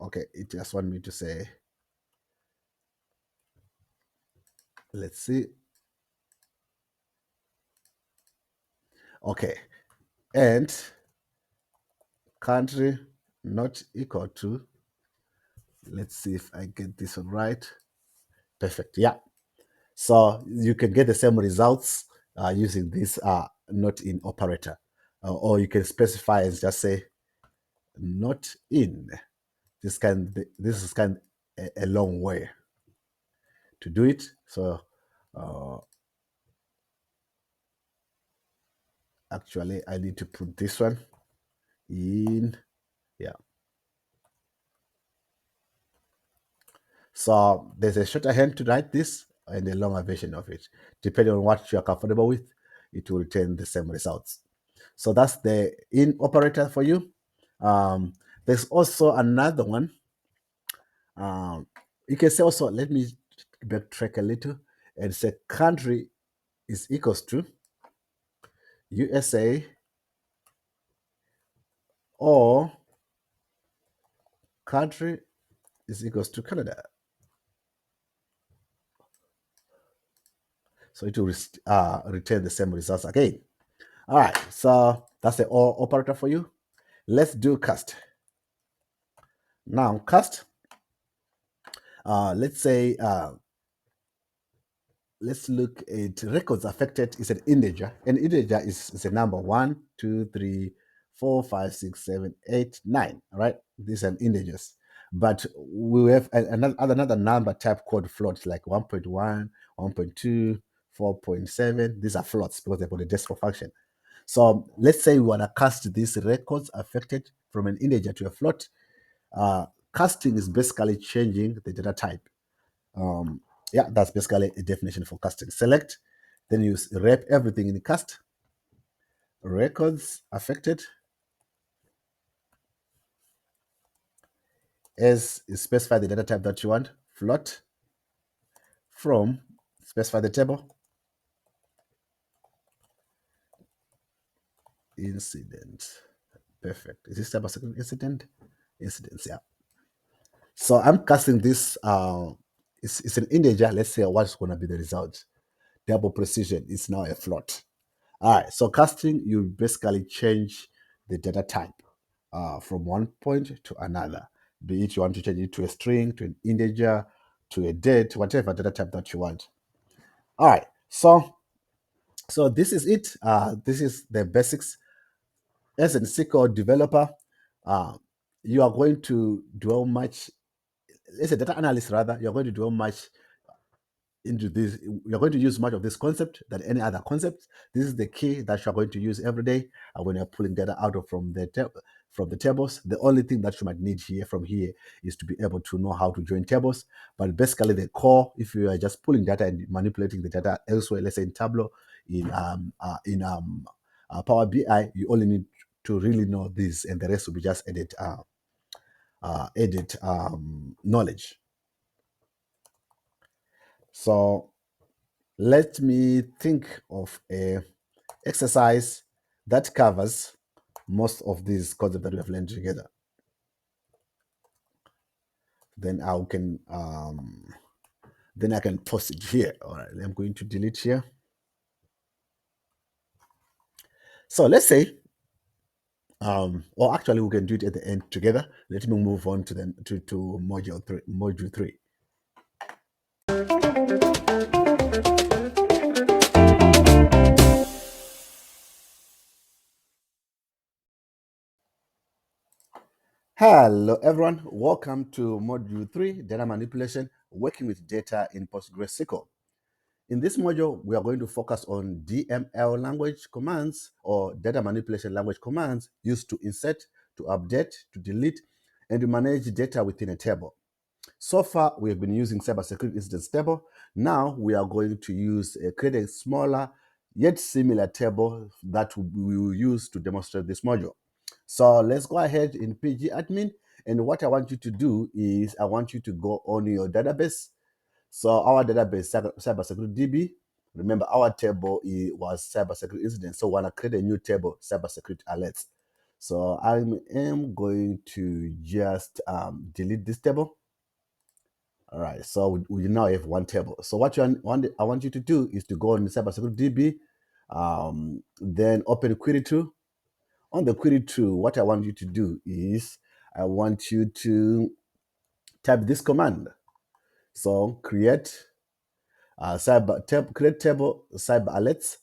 okay, it just want me to say, let's see. Okay, and country not equal to, let's see if I get this one right. Perfect. Yeah. So you can get the same results using this not in operator. Or you can specify and just say not in. This is kind of a long way to do it. So actually I need to put this one in. Yeah. So there's a shorter hand to write this and a longer version of it. Depending on what you're comfortable with, it will return the same results. So that's the in operator for you. There's also another one. You can say also, let me backtrack a little and say country is equals to USA or country is equals to Canada. So it will return the same results again. All right, so that's the OR operator for you. Let's do cast. Now cast, let's say, let's look at records affected is an integer. An integer is a number 1, 2, 3, 4, 5, 6, 7, 8, 9. All right, these are integers. But we have another number type called floats, like 1.1, 1.2, 4.7. These are floats because they've got a decimal function. So let's say we want to cast these records affected from an integer to a float. Casting is basically changing the data type. Yeah, that's basically a definition for casting. Select, then you wrap everything in the cast. Records affected as you specify the data type that you want. Float from, specify the table. Incident. Perfect. Is this type of incident? Incidents, yeah. So I'm casting this, it's an integer. Let's say what's going to be the result. Double precision is now a float. All right, so casting, you basically change the data type from one point to another. Be it you want to change it to a string, to an integer, to a date, whatever data type that you want. All right, so this is it. This is the basics. As a SQL developer, you are going to dwell much, as a data analyst rather, you're going to dwell much into this. You're going to use much of this concept than any other concept. This is the key that you're going to use every day when you're pulling data out of from the tables. The only thing that you might need from here is to be able to know how to join tables. But basically the core, if you are just pulling data and manipulating the data elsewhere, let's say in Tableau, in Power BI, you only need to really know this, and the rest will be just added knowledge. So let me think of a exercise that covers most of these concepts that we have learned together. Then I can post it here. All right, I'm going to delete here. So let's say, or actually we can do it at the end together. Let me move on to module three. Hello everyone, welcome to module 3, data manipulation, working with data in PostgreSQL. In this module, we are going to focus on DML language commands, or data manipulation language commands, used to insert, to update, to delete, and to manage data within a table. So far, we have been using cybersecurity instance table. Now we are going to create a smaller yet similar table that we will use to demonstrate this module. So let's go ahead in pgAdmin, and what I want you to do is I want you to go on your database. So our database, cybersecurity DB. Remember, our table was cybersecurity incident. So we want to create a new table, cybersecurity alerts. So I am going to just delete this table. All right, so we now have one table. So what I want you to do is to go on cybersecurity DB, then open query tool. On the query tool, what I want you to do is I want you to type this command. So create create table cyber alerts.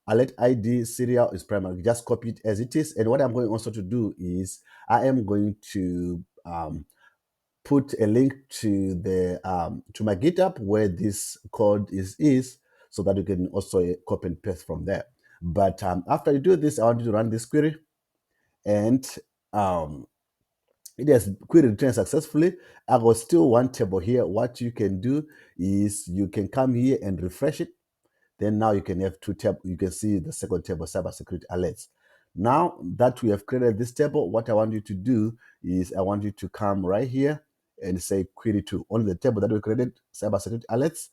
Alert ID serial is primary. Just copy it as it is. And what I'm going also to do is I am going to put a link to the to my GitHub where this code is, so that you can also copy and paste from there. But after you do this, I want you to run this query, and it has query returned successfully. I got still one table here. What you can do is you can come here and refresh it. Then now you can have two tables. You can see the second table, cybersecurity alerts. Now that we have created this table, what I want you to do is I want you to come right here and say query to. On the table that we created, cybersecurity alerts,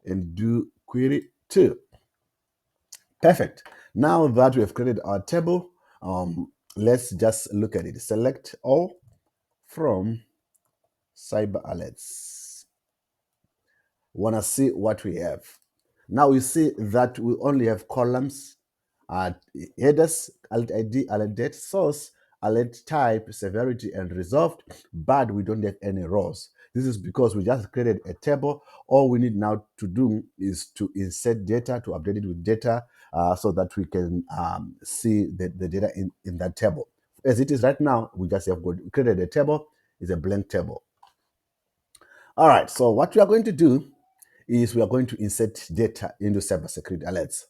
and do query to. Perfect. Now that we have created our table, let's just look at it. Select all from cyber alerts. Want to see what we have. Now we see that we only have columns, headers, alert ID, alert date, source, alert type, severity, and resolved, but we don't have any rows. This is because we just created a table. All we need now to do is to insert data, to update it with data, so that we can see the data in that table. As it is right now, we just have created a table. It's a blank table. All right, so what we are going to do is we are going to insert data into cybersecurity alerts.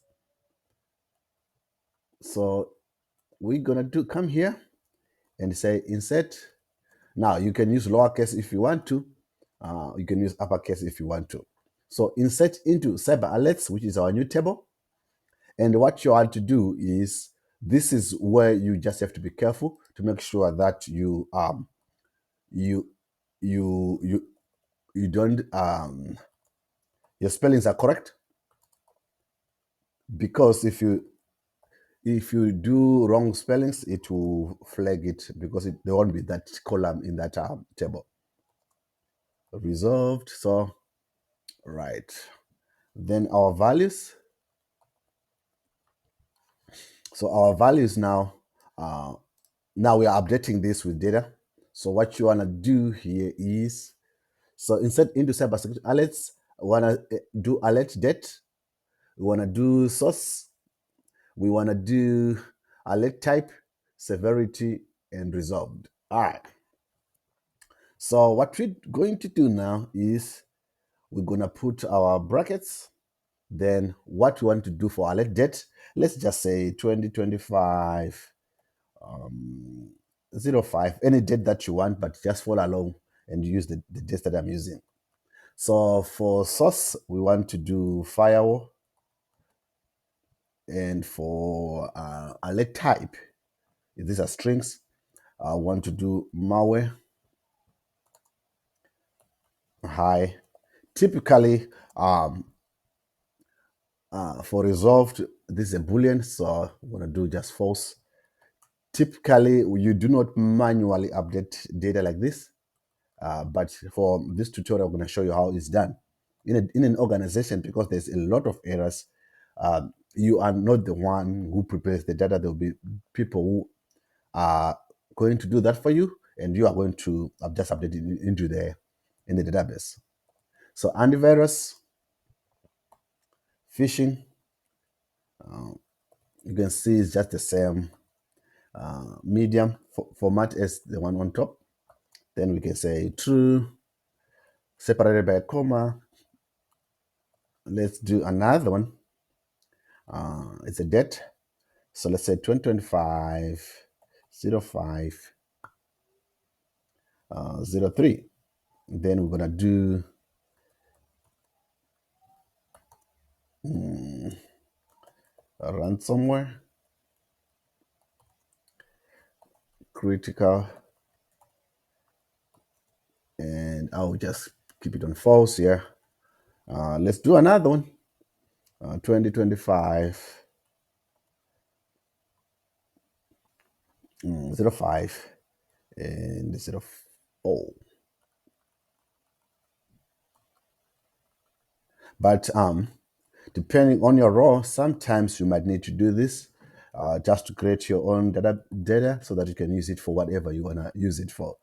So we're gonna come here and say insert. Now you can use lowercase if you want to. You can use uppercase if you want to. So insert into cyber alerts, which is our new table. And what you want to do is, this is where you just have to be careful to make sure that you don't your spellings are correct, because if you do wrong spellings, it will flag it, because there won't be that column in that table. Resolved. So right, then our values. So our values now, now we are updating this with data. So what you want to do here is, so insert into cybersecurity alerts, we want to do alert date, we want to do source, we want to do alert type, severity, and resolved. All right. So what we're going to do now is we're going to put our brackets. Then what we want to do for alert date, let's just say 2025 05, any date that you want, but just follow along and use the dates that I'm using. So for source, we want to do firewall. And for alert type, if these are strings, I want to do malware. High. Typically, for resolved, this is a Boolean, so I'm going to do just false. Typically, you do not manually update data like this, but for this tutorial, I'm going to show you how it's done. In an organization, because there's a lot of errors, you are not the one who prepares the data. There will be people who are going to do that for you, and you are going to just update it into in the database. So antivirus, phishing, you can see it's just the same medium format as the one on top. Then we can say true, separated by a comma. Let's do another one. It's a date. So let's say 2025 05 03. Then we're going to do ransomware, critical, and I'll just keep it on false here. Let's do another one. 2025 05 and 04. But depending on your role, sometimes you might need to do this just to create your own data so that you can use it for whatever you want to use it for.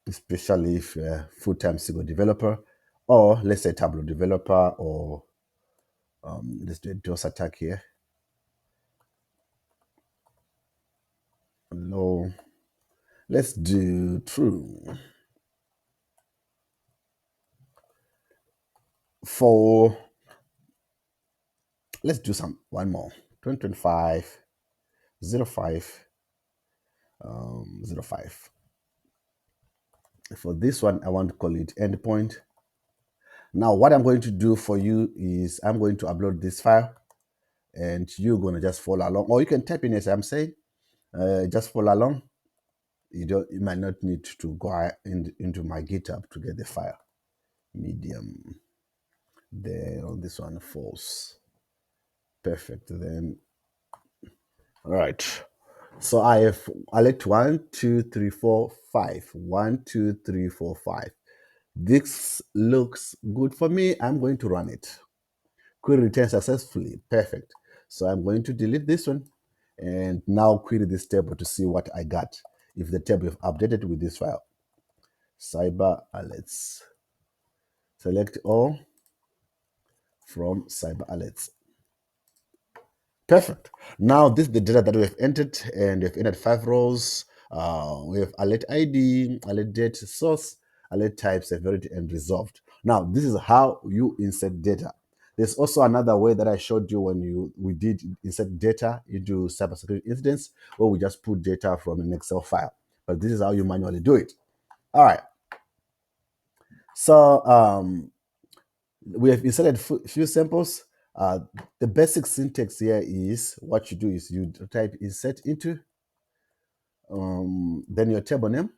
Especially if you're a full-time SQL developer, or let's say Tableau developer, or let's do a DOS attack here. No, let's do true. For let's do one more. 2025 05 05. For this one, I want to call it endpoint. Now, what I'm going to do for you is I'm going to upload this file, and you're going to just follow along, or you can type in as I'm saying, just follow along. You might not need to go into my GitHub to get the file. Medium. Then on this one, false. Perfect. Then, all right. So I elect 1, 2, 3, 4, 5. 1, 2, 3, 4, 5. This looks good for me. I'm going to run it. Query returned successfully. Perfect. So I'm going to delete this one and now query this table to see what I got if the table is updated with this file. Cyber alerts. Select all from cyber alerts. Perfect. Now this is the data that we have entered, and we've entered 5 rows. We have alert ID, alert date, source, alert type, severity, and resolved. Now this is how you insert data. There's also another way that I showed you when we did insert data into cybersecurity incidents, where we just put data from an Excel file. But this is how you manually do it. All right. So we have inserted few samples. The basic syntax here is what you do is you type insert into, then your table name,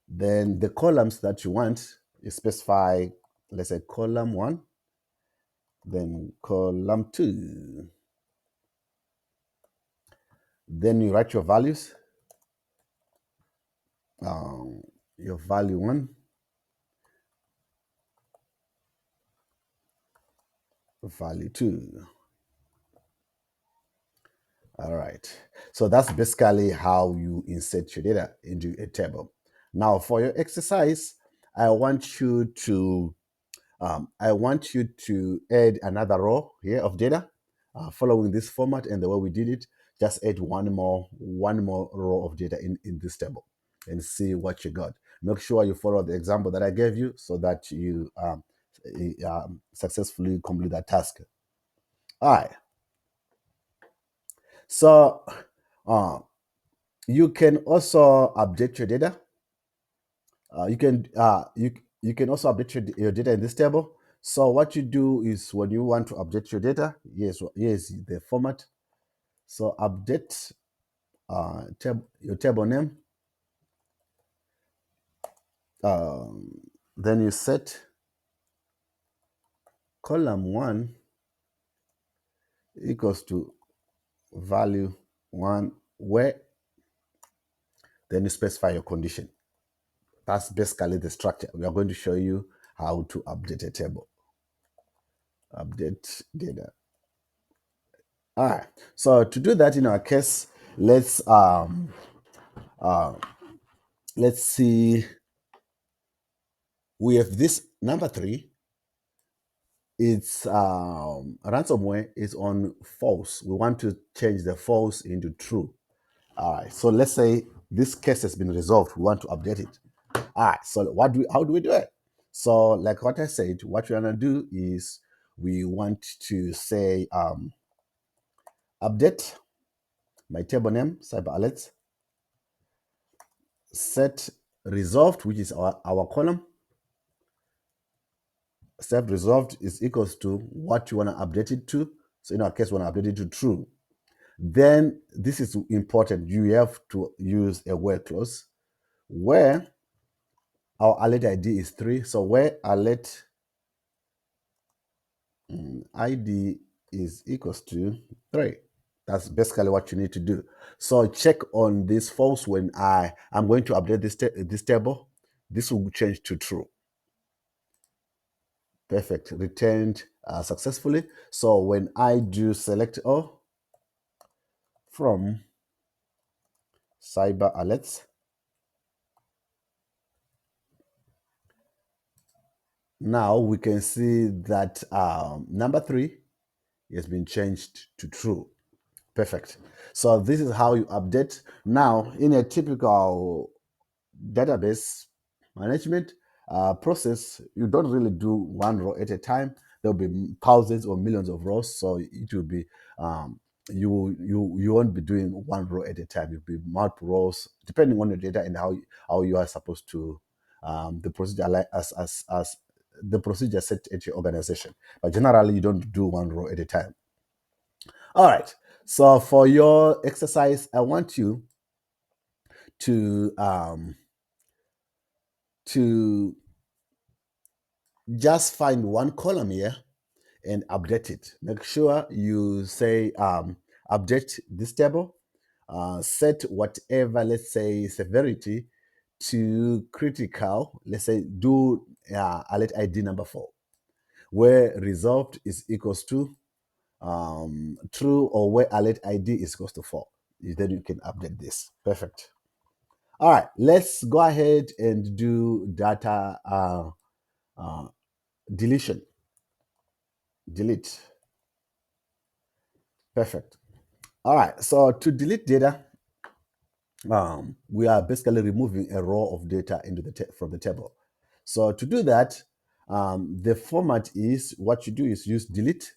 then the columns that you want, you specify, let's say column 1, then column 2. Then you write your values, your value 1, value 2. All right. So that's basically how you insert your data into a table. Now for your exercise, I want you to add another row here of data, following this format and the way we did it. Just add one more row of data in this table and see what you got. Make sure you follow the example that I gave you so that you successfully complete that task. All right. So you can also update your data. You can also update your data in this table. So what you do is when you want to update your data, here's the format. So update your table name. Then you set column 1 equals to value 1 where, then you specify your condition. That's basically the structure. We are going to show you how to update a table. Update data. All right. So to do that in our case, let's see. We have this number 3. It's ransomware is on false. We want to change the false into true. All right. So let's say this case has been resolved. We want to update it. All right. So how do we do it? So like what I said, what we're gonna do is we want to say update my table name, cyber alerts, set resolved, which is our column. Set resolved is equals to what you want to update it to. So in our case, we want to update it to true. Then this is important. You have to use a where clause where our alert ID is 3. So where alert ID is equals to 3. That's basically what you need to do. So check on this false when I'm going to update this table. This will change to true. Perfect. Returned successfully. So when I do select all from cyber alerts, now we can see that number 3 has been changed to true. Perfect. So this is how you update. Now, in a typical database management process, you don't really do one row at a time. There'll be thousands or millions of rows, so it will be you won't be doing one row at a time. You'll be multiple rows depending on the data and how you are supposed to the procedure as the procedure set at your organization. But generally, you don't do one row at a time. All right. So for your exercise, I want you to just find one column here and update it. Make sure you say update this table, set whatever, let's say, severity to critical. Let's say do alert ID number 4, where resolved is equals to true, or where alert ID is equals to 4. Then you can update this. Perfect. All right, let's go ahead and do data deletion. Delete. Perfect. All right, so to delete data, we are basically removing a row of data into from the table. So to do that, the format is, what you do is use delete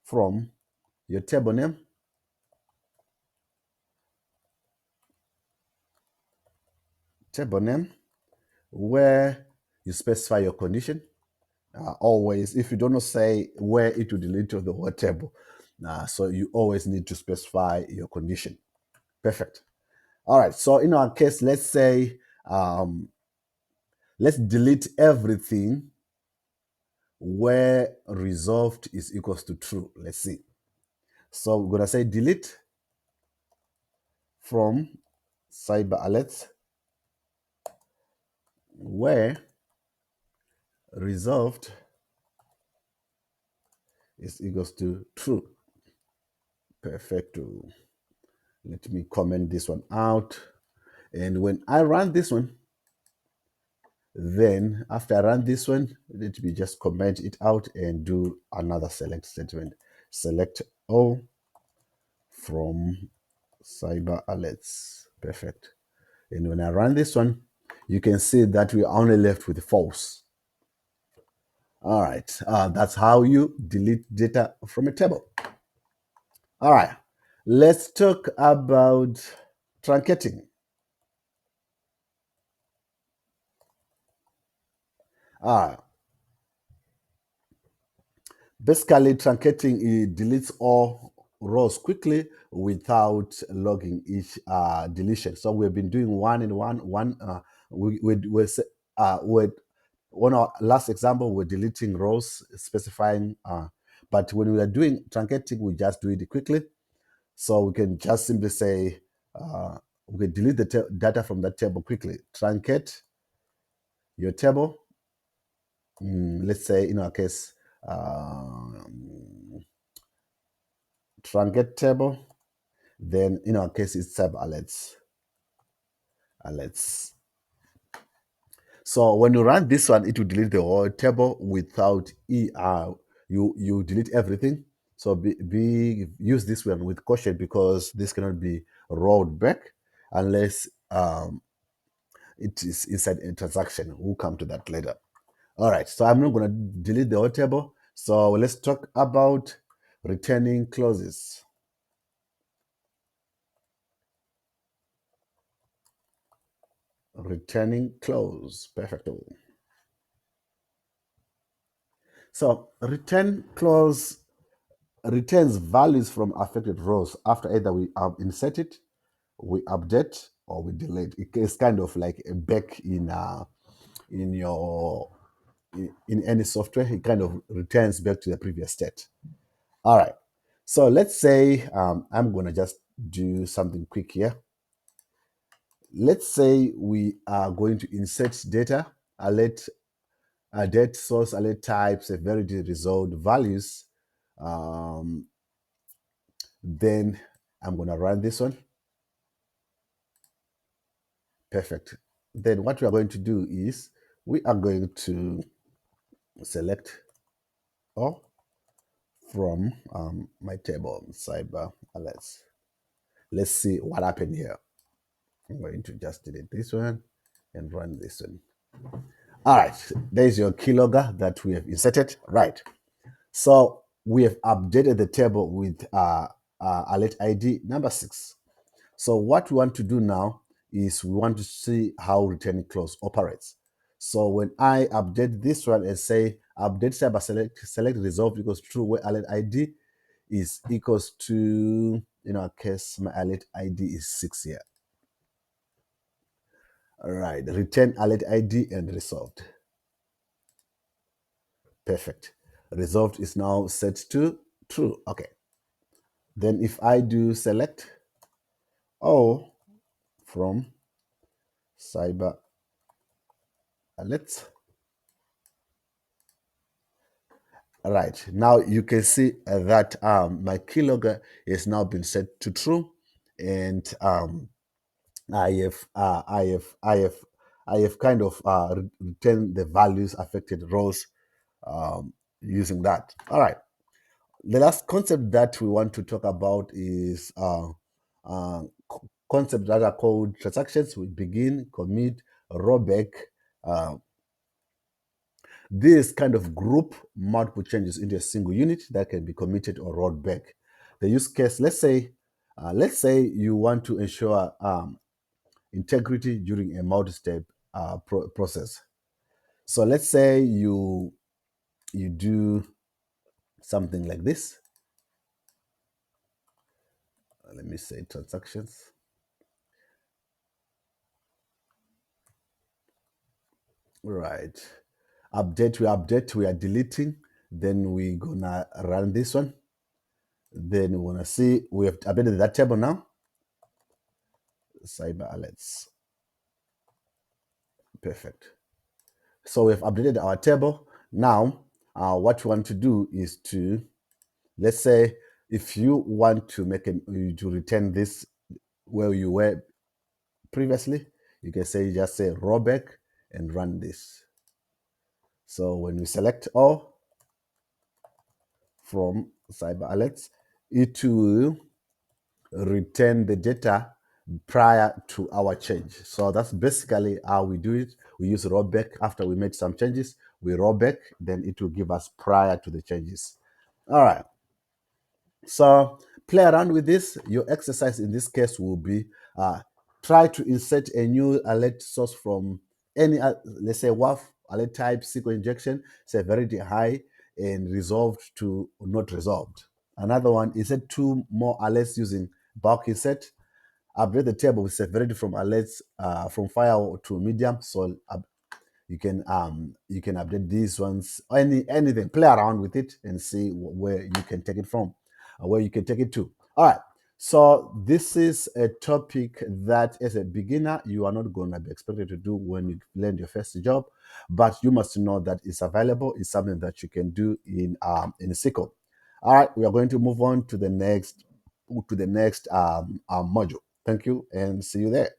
from your table name, where you specify your condition. Always, if you don't say where it will delete to the whole table, so you always need to specify your condition. Perfect. All right, so in our case, let's say let's delete everything where resolved is equals to true. Let's see. So we're gonna say delete from cyber alerts where resolved is equals to true. Perfecto. Let me comment this one out. And when I run this one, then after I run this one, let me just comment it out and do another select statement. Select all from cyber alerts. Perfect. And when I run this one, you can see that we are only left with false. All right, that's how you delete data from a table. All right, let's talk about truncating. Basically, truncating, it deletes all rows quickly without logging each deletion. So we've been doing one and one. With one our last example, we're deleting rows, specifying. But when we are doing truncating, we just do it quickly. So we can just simply say we can delete the data from that table quickly. Truncate your table. Let's say in our case, truncate table. Then in our case, it's sub alerts. So when you run this one, it will delete the whole table without you delete everything. So use this one with caution, because this cannot be rolled back unless it is inside a transaction. We'll come to that later. All right, so I'm not going to delete the whole table. So let's talk about returning clauses. Returning clause. Perfecto. So return clause returns values from affected rows after either we have inserted, we update, or we delete. It's kind of like a back in your in any software. It kind of returns back to the previous state. All right. So let's say I'm gonna just do something quick here. Let's say we are going to insert data, alert, date source, alert type, severity, resolved values. Then I'm going to run this one. Perfect. Then what we are going to do is we are going to select all from my table, cyber alerts. Let's see what happened here. I'm going to just delete this one and run this one. All right, there's your keylogger that we have inserted. Right. So we have updated the table with alert ID number 6. So what we want to do now is we want to see how returning clause operates. So when I update this one and say update cyber select resolve equals true, where alert ID is equals to, in our case, my alert ID is 6 here. All right, return alert ID and resolved. Perfect. Resolved is now set to true. Okay. Then if I do select O from cyber alerts, all right, now you can see that my keylogger has now been set to true, and I have I have kind of returned the values affected rows using that. All right. The last concept that we want to talk about is concepts that are called transactions. We begin, commit, rollback. Uh, These kind of group multiple changes into a single unit that can be committed or rolled back. The use case, let's say you want to ensure integrity during a multi-step process. So let's say you do something like this. Let me say transactions. Right. Update, we are deleting. Then we gonna run this one. Then we wanna see we have updated that table now. Cyber alerts. Perfect. So we've updated our table. Now, what we want to do is to, let's say, if you want to to return this where you were previously, you can just say rollback and run this. So when we select all from cyber alerts, it will return the data prior to our change. So that's basically how we do it. We use rollback after we made some changes. We roll back, then it will give us prior to the changes. All right. So play around with this. Your exercise in this case will be try to insert a new alert source from any, let's say, WAF alert type, SQL injection, severity high, and resolved to not resolved. Another one, insert two more alerts using bulk insert. Update the table with severity from alerts from fire to medium. So you can update these ones, anything. Play around with it and see where you can take it from, where you can take it to. All right. So this is a topic that, as a beginner, you are not going to be expected to do when you land your first job, but you must know that it's available. It's something that you can do in SQL. All right, we are going to move on to the next module. Thank you, and see you there.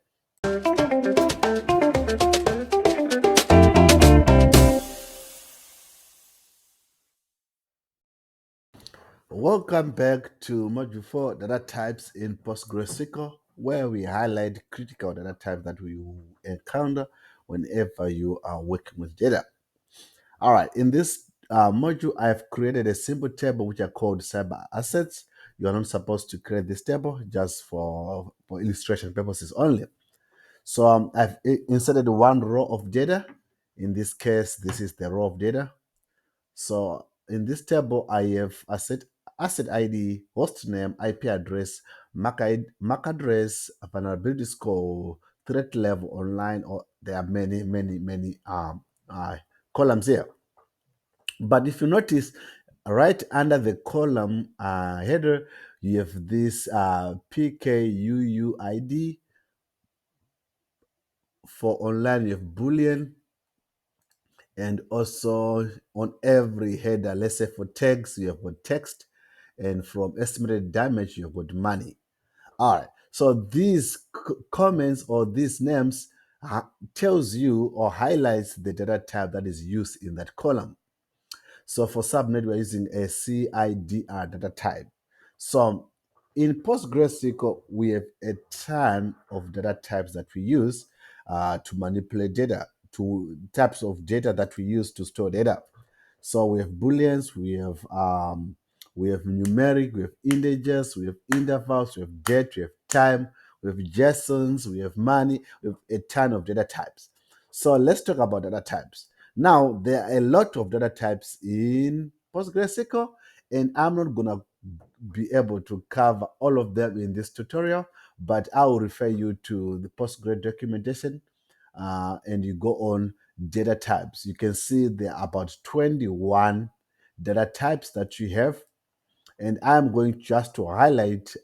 Welcome back to Module 4, Data Types in PostgreSQL, where we highlight critical data types that we will encounter whenever you are working with data. All right, in this module, I've created a simple table which are called cyber assets. You are not supposed to create this table, just for illustration purposes only. So I've inserted one row of data. In this case, this is the row of data. So in this table, I have asset ID, host name, IP address, MAC address, vulnerability score, threat level online, or there are many columns here. But if you notice, right under the column header, you have this pgUUID. For online, you have Boolean, and also on every header, let's say for tags, you have got text, and from estimated damage, you've got money. All right. So these comments or these names tells you or highlights the data type that is used in that column. So for subnet, we're using a CIDR data type. So in PostgreSQL, we have a ton of data types that we use to manipulate data, to types of data that we use to store data. So we have booleans, we have numeric, we have integers, we have intervals, we have date, we have time, we have JSONs, we have money, we have a ton of data types. So let's talk about data types. Now, there are a lot of data types in PostgreSQL, and I'm not going to be able to cover all of them in this tutorial, but I will refer you to the Postgre documentation and you go on data types, you can see there are about 21 data types that you have. And I'm going just to highlight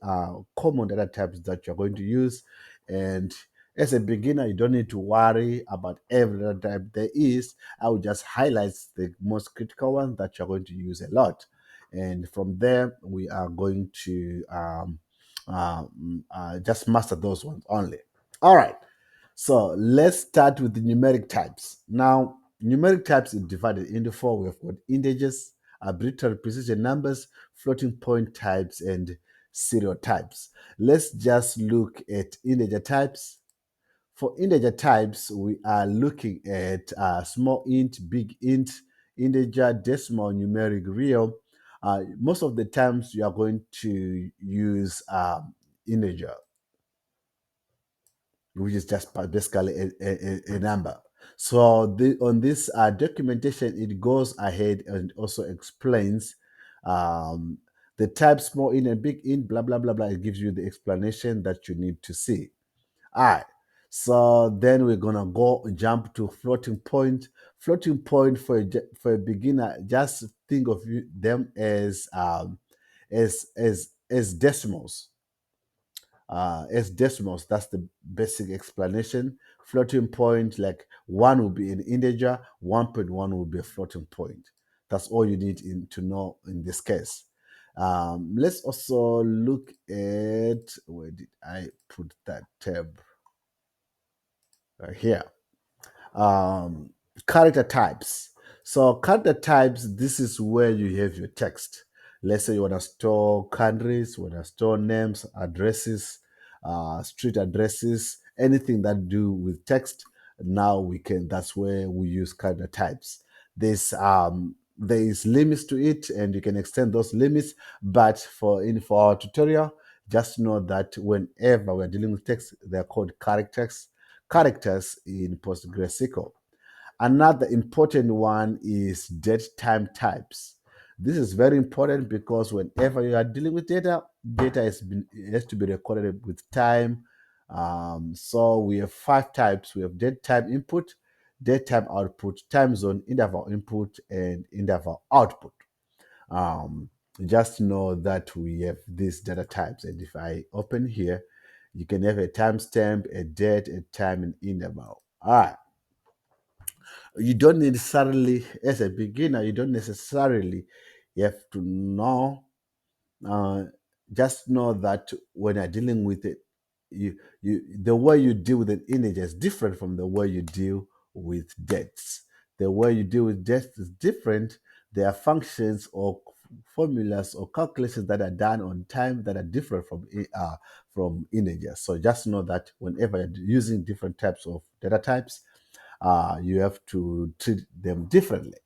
common data types that you're going to use. And as a beginner, you don't need to worry about every data type there is. I will just highlight the most critical ones that you're going to use a lot. And from there, we are going to just master those ones only. All right. So let's start with the numeric types. Now, numeric types is divided into four. We've got integers, arbitrary precision numbers, floating point types, and serial types. Let's just look at integer types. For integer types, we are looking at small int, big int, integer, decimal, numeric, real. Most of the times you are going to use integer, which is just basically a number. So on this documentation, it goes ahead and also explains um, the type small int and big int, blah, blah, blah, blah. It gives you the explanation that you need to see. All right. So then we're going to go jump to floating point. Floating point for a beginner, just think of them as decimals. As decimals. That's the basic explanation. Floating point, like 1 will be an integer, 1.1 will be a floating point. That's all you need to know in this case. Let's also look at, where did I put that tab? Right here. um, Character types. So character types, this is where you have your text. Let's say you want to store countries, you want to store names, addresses, street addresses, anything that do with text. Now we can. That's where we use character types. There is limits to it, and you can extend those limits. But for our tutorial, just know that whenever we're dealing with text, they're called characters in PostgreSQL. Another important one is date time types. This is very important because whenever you are dealing with data, it has to be recorded with time. So we have 5 types. We have date time input, date time output, time zone, interval input, and interval output. Um, just know that we have these data types. And if I open here, you can have a timestamp, a date, a time, and interval. All right. You don't necessarily, as a beginner, you don't necessarily have to know. Uh, just know that when you're dealing with it, the way you deal with an image is different from the way you deal with dates. The way you deal with dates is different. There are functions or formulas or calculations that are done on time that are different from integers. So just know that whenever you're using different types of data types, you have to treat them differently.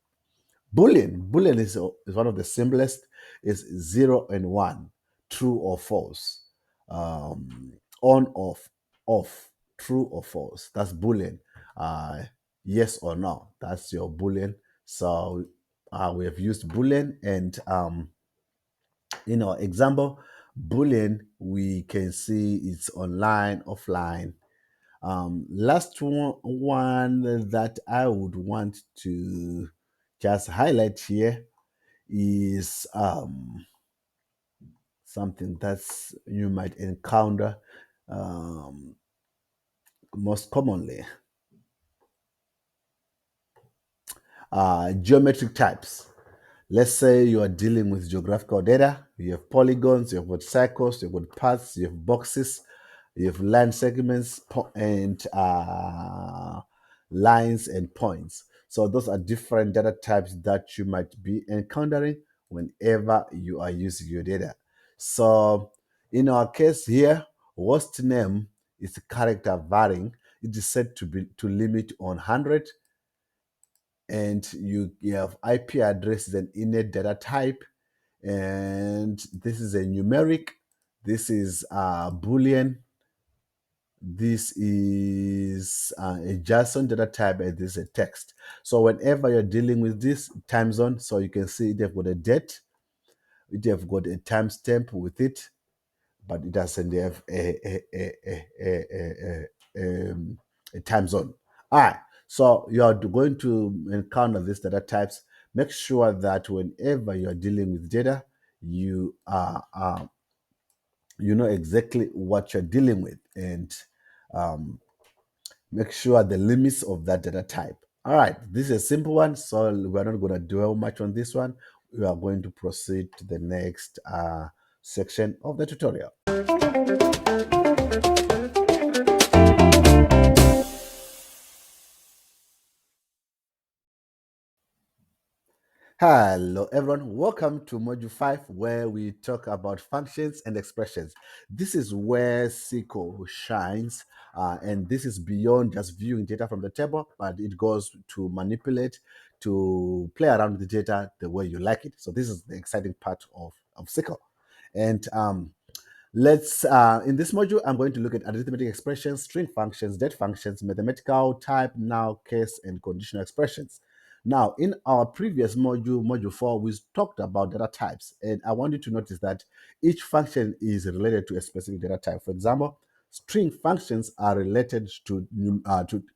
Boolean is one of the simplest. Is 0 and 1, true or false, on, off, true or false. That's Boolean. Yes or no. That's your Boolean. So we have used Boolean, and in our example, Boolean, we can see it's online, offline. Last one that I would want to just highlight here is something that's you might encounter um, most commonly. Geometric types. Let's say you are dealing with geographical data. You have polygons, you have got circles, you have got paths, you have boxes, you have line segments, and lines and points. So those are different data types that you might be encountering whenever you are using your data. So in our case here, host name is character varying. It is set to limit on 100, and you have IP address is an init data type, and this is a numeric, this is a Boolean, this is a JSON data type, and this is a text. So whenever you're dealing with this time zone, so you can see they've got a date, they've got a timestamp with it, but it doesn't have a time zone. All right, so you are going to encounter these data types. Make sure that whenever you are dealing with data, you you know exactly what you're dealing with, and um, make sure the limits of that data type. All right, this is a simple one, so we're not going to dwell much on this one. We are going to proceed to the next section of the tutorial. Hello everyone, welcome to module 5 where we talk about functions and expressions. This is where SQL shines, and this is beyond just viewing data from the table, but it goes to manipulate, to play around with the data the way you like it. So this is the exciting part of SQL. And let's, in this module, I'm going to look at arithmetic expressions, string functions, date functions, mathematical type, now, case, and conditional expressions. Now, in our previous module, module 4, we talked about data types, and I want you to notice that each function is related to a specific data type. For example, string functions are related to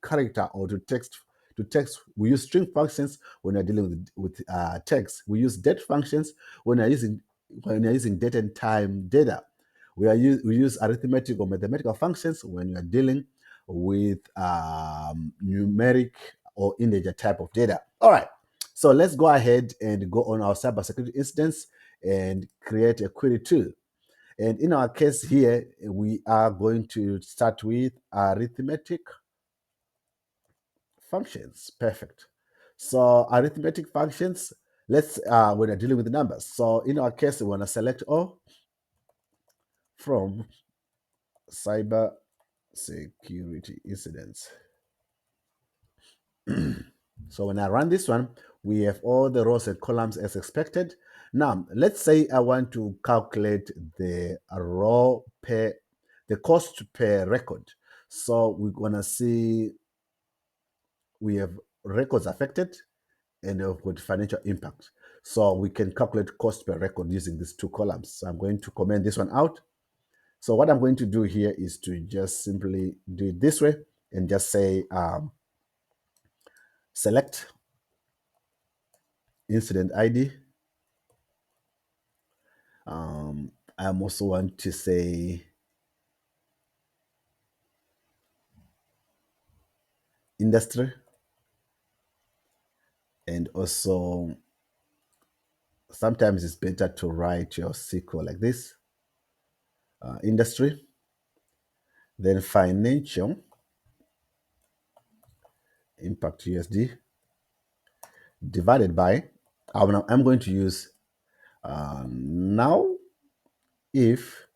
character or to text. To text, we use string functions when you're dealing with text. We use date functions when you're using date and time data. We use arithmetic or mathematical functions when you're dealing with numeric or integer type of data. All right, so let's go ahead and go on our cybersecurity instance and create a query tool. And in our case here, we are going to start with arithmetic functions. Perfect. So arithmetic functions, let's when you're dealing with the numbers. So in our case, we want to select all from cyber security incidents. So when I run this one, we have all the rows and columns as expected. Now, let's say I want to calculate the cost per record. So we're gonna see we have records affected and we've got financial impact. So we can calculate cost per record using these two columns. So I'm going to comment this one out. So what I'm going to do here is to just simply do it this way and just say select incident ID. I also want to say industry, and also sometimes it's better to write your SQL like this. Industry, then financial impact USD divided by, I'm going to use now if,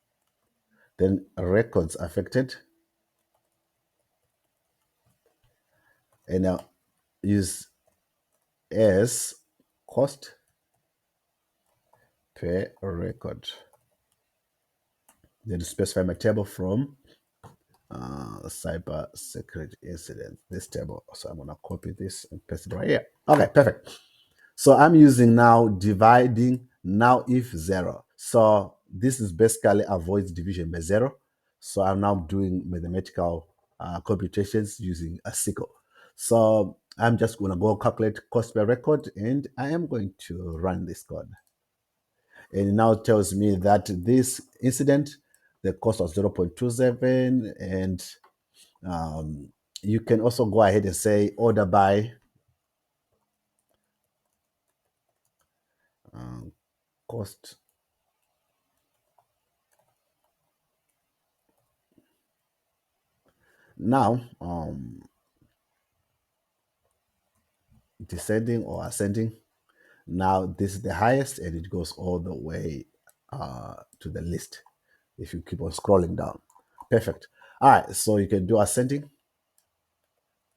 then records affected, and now use as cost per record. Then specify my table from cyber security incident, this table. So I'm going to copy this and paste it right here. Okay, perfect. So I'm using now dividing now if 0. So this is basically avoids division by 0. So I'm now doing mathematical computations using a SQL. So I'm just going to go calculate cost per record, and I am going to run this code. And it now tells me that this incident, the cost was 0.27, and you can also go ahead and say order by cost now descending or ascending. Now this is the highest, and it goes all the way to the list if you keep on scrolling down. Perfect. All right, so you can do ascending.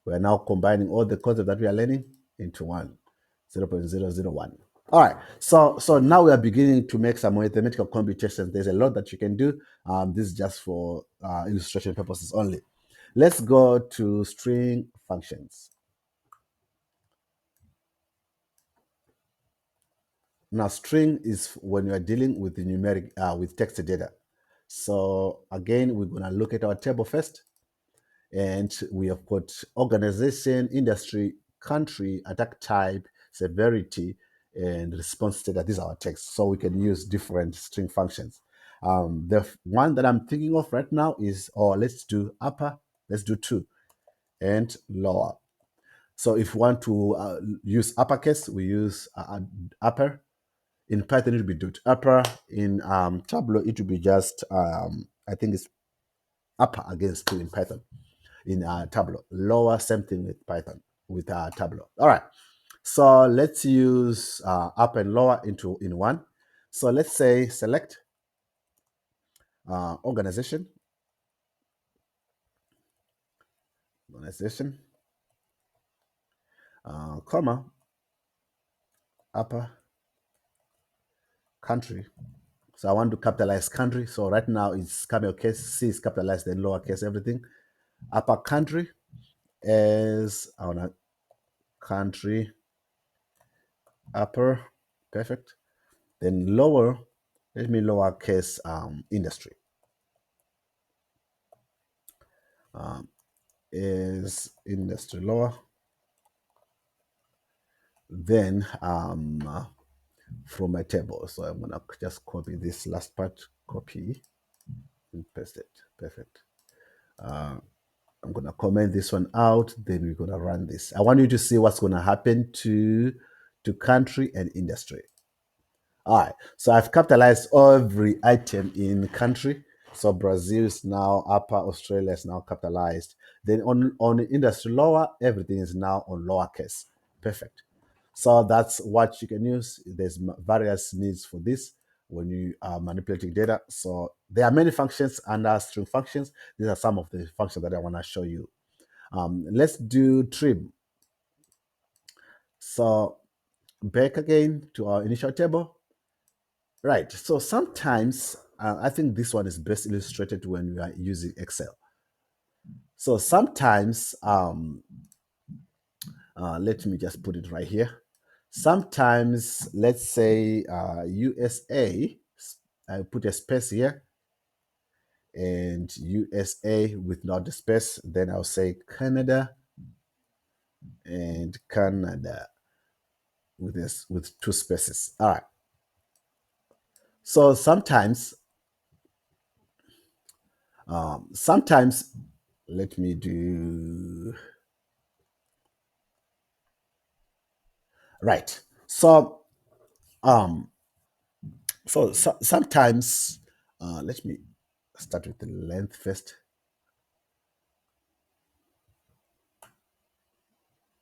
We're now combining all the concepts that we are learning into one, 0.001. All right, so now we are beginning to make some mathematical computations. There's a lot that you can do. This is just for illustration purposes only. Let's go to string functions. Now, string is when you are dealing with the numeric, with text data. So again, we're gonna look at our table first, And we have got organization, industry, country, attack type, severity, and response status. These are our texts. So we can use different string functions. The one that I'm thinking of right now is, or let's do upper, let's do to, and lower. So if we want to use uppercase, we use upper. In Python, it will be dot upper. In Tableau, it will be just, I think it's upper against 2 in Python. In Tableau, lower, same thing with Python, with Tableau. All right. So let's use up and lower in one. So let's say select organization, comma, upper, country. So I want to capitalize country. So right now it's camel case, C is capitalized, then lowercase everything. Upper country is on country, upper, perfect. Then lower, let me lowercase industry. Is industry lower. Then from my table. So I'm gonna just copy this last part, copy and paste it. Perfect. I'm gonna comment this one out, then we're gonna run this. I want you to see what's gonna happen to country and industry. All right, so I've capitalized every item in country. So Brazil is now upper, Australia is now capitalized. Then on the industry lower, everything is now on lowercase. Perfect. So that's what you can use. There's various needs for this when you are manipulating data. So there are many functions under string functions. These are some of the functions that I want to show you. Let's do trim. So back again to our initial table. Right. So sometimes I think this one is best illustrated when we are using Excel. So sometimes, let me just put it right here. Sometimes, let's say USA, I put a space here, and USA with not the space, then I'll say Canada and Canada with this with 2 spaces. All right. So sometimes, let me do right. So sometimes, let me start with the length first.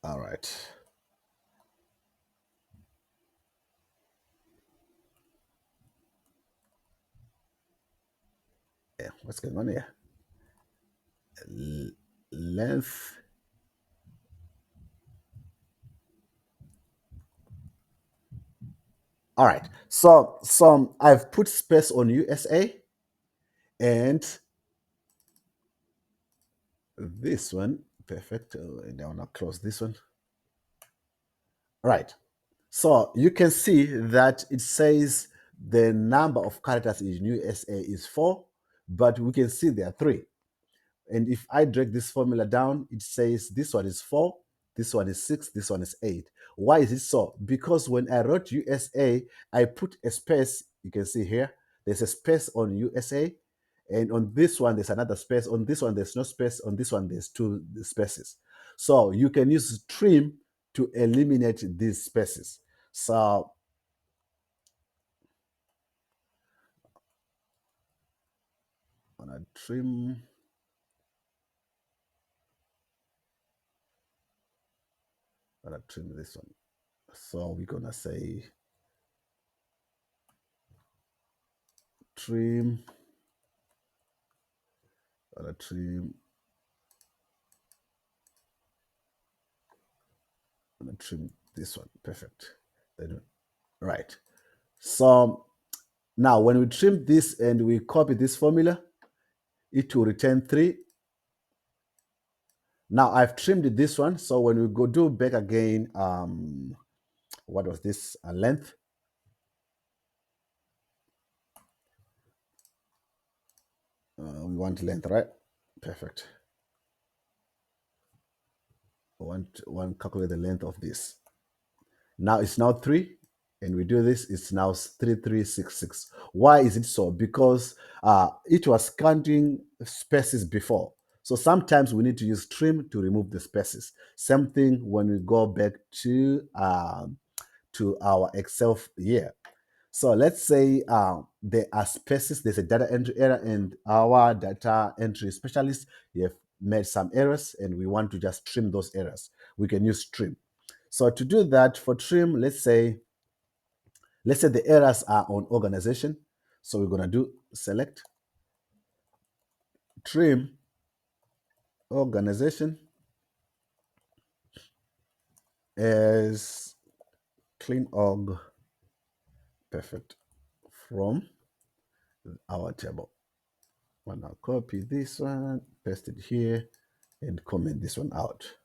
All right. Yeah, what's going on here? Length. All right. So I've put space on USA and this one. Perfect. And I want to close this one. All right. So you can see that it says the number of characters in USA is 4, but we can see there are 3. And if I drag this formula down, it says this one is 4, this one is 6, this one is 8. Why is it so? Because when I wrote USA, I put a space. You can see here, there's a space on USA. And on this one, there's another space. On this one, there's no space. On this one, there's 2 spaces. So you can use trim to eliminate these spaces. So I'm gonna trim. I'm gonna trim this one. So we're gonna say trim. I'm gonna trim. I'm gonna trim this one. Perfect. Then, right. So now when we trim this and we copy this formula, it will return 3. Now I've trimmed this one. So when we go do back again, what was this length? We want length, right? Perfect. want calculate the length of this. Now it's now 3, and we do this, it's now 3366. Why is it so? Because it was counting spaces before. So sometimes we need to use trim to remove the spaces. Same thing when we go back to our Excel here. So let's say there are spaces, there's a data entry error, and our data entry specialist, you have made some errors, and we want to just trim those errors. We can use trim. So to do that, for trim, let's say the errors are on organization. So we're going to do select trim organization as clean org, perfect, from our table. I'm going to copy this one, paste it here, and comment this one out.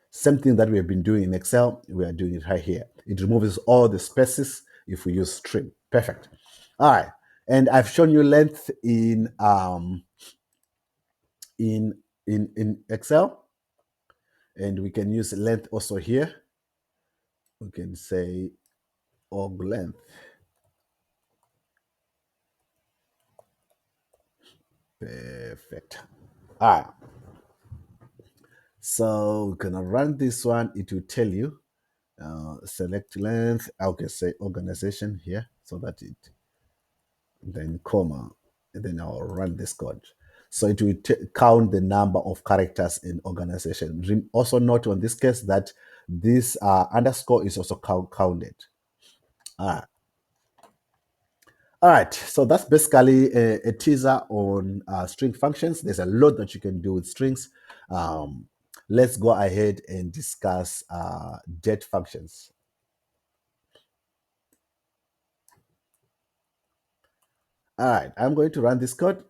Same thing that we have been doing in Excel, we are doing it right here. It removes all the spaces if we use trim. Perfect. All right, and I've shown you length in Excel, and we can use length also here. We can say org length. Perfect. All right. So we're gonna run this one. It will tell you select length. I can say organization here so that it then comma, and then I'll run this code. So it will count the number of characters in organization. Also note on this case that this underscore is also counted. All right, so that's basically a teaser on string functions. There's a lot that you can do with strings. Let's go ahead and discuss date functions. All right, I'm going to run this code.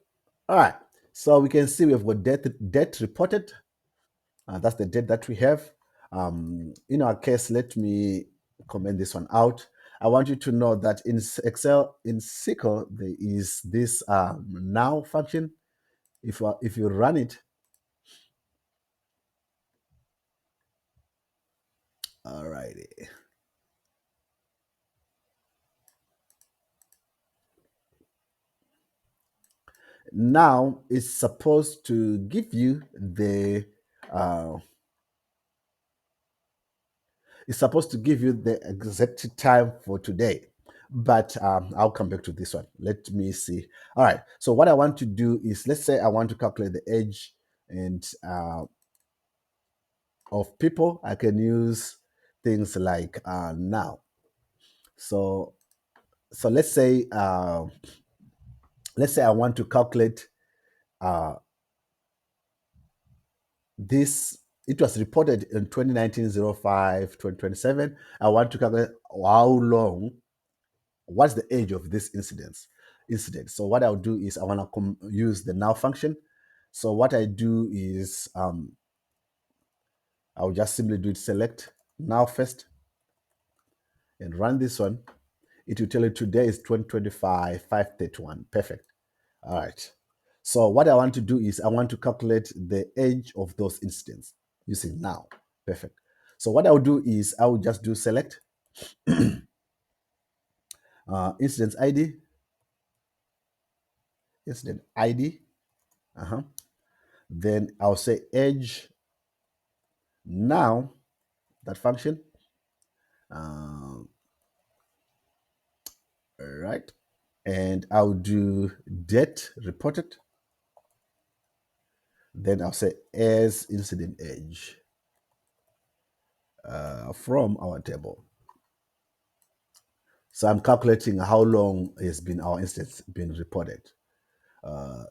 All right, so we can see we've got date reported. That's the date that we have. In our case, let me comment this one out. I want you to know that in Excel, in SQL, there is this now function. If you run it, all righty. Now it's supposed to give you the exact time for today, but I'll come back to this one. Let me see. All right, so what I want to do is, let's say I want to calculate the age and of people. I can use things like now. So let's say I want to calculate this. It was reported in 2019-05-2027. I want to calculate how long, what's the age of this incident. So what I'll do is I want to use the now function. So what I do is I'll just simply do it select now first and run this one. It will tell you today is 2025 531. Perfect. All right. So what I want to do is I want to calculate the age of those incidents using now. Perfect. So what I'll do is I will just do select incident ID, Then I'll say age now, that function. All right. And I'll do date reported. Then I'll say as incident age from our table. So I'm calculating how long has been our instance been reported.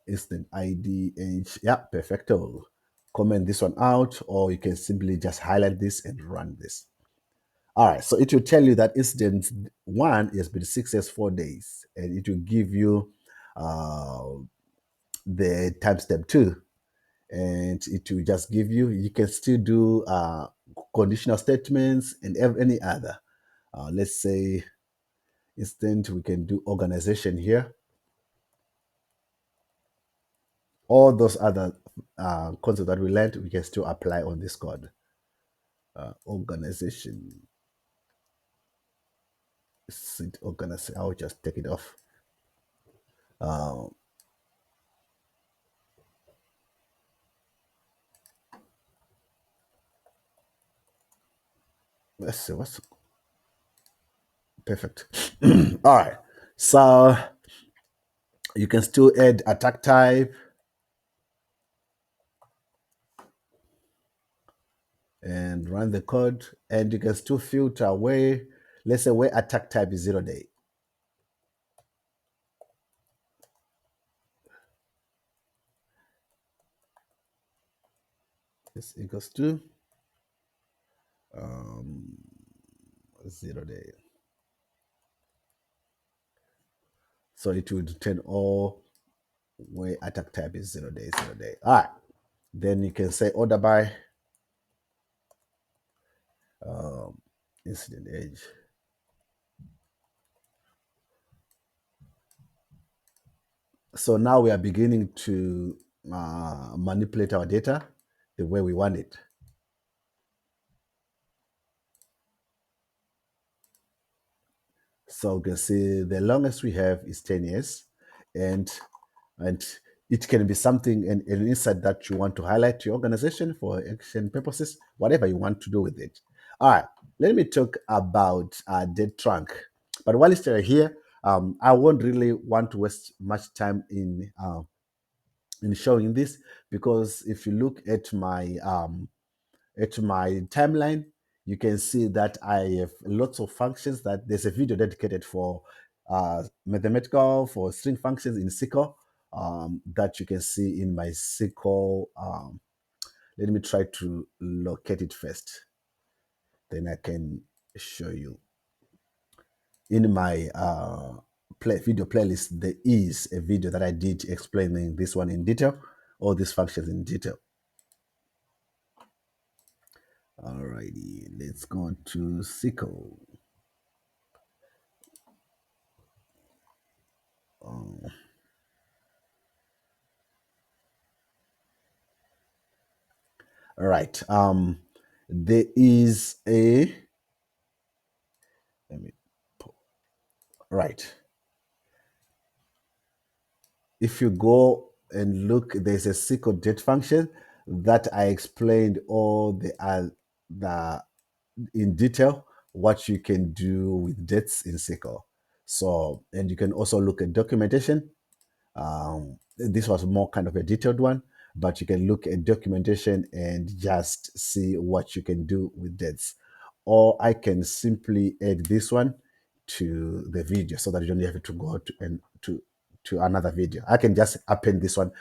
Instance ID age, yeah, perfecto. Comment this one out, or you can simply just highlight this and run this. All right, so it will tell you that incident 1 has been 6 years 4 days, and it will give you the timestamp 2, and it will just give you. You can still do conditional statements and any other. Let's say instant, we can do organization here. All those other concepts that we learned, we can still apply on this code. Organization. Seat organization. I'll just take it off. Uh, let's see what's perfect. All right. So you can still add attack type and run the code, and you can still filter where, let's say, where attack type is 0 day. This equals to 0 day. So it will return all where attack type is 0 day, 0 day. All right. Then you can say order by incident age. So now we are beginning to manipulate our data the way we want it. So you can see the longest we have is 10 years, and it can be something, an insight that you want to highlight to your organization for action purposes, whatever you want to do with it. All right, let me talk about date trunk. But while it's still here, I won't really want to waste much time in showing this, because if you look at my timeline, you can see that I have lots of functions. That there's a video dedicated for mathematical, for string functions in SQL, that you can see in my SQL. Let me try to locate it first, then I can show you. In my video playlist, there is a video that I did explaining this one in detail, all these functions in detail. Alrighty, let's go to SQL. All right. There is a, let me, right. If you go and look, there's a SQL date function that I explained all the in detail what you can do with dates in SQL. So, and you can also look at documentation. This was more kind of a detailed one, but you can look at documentation and just see what you can do with dates. Or I can simply add this one to the video so that you don't have to go to another video. I can just append this one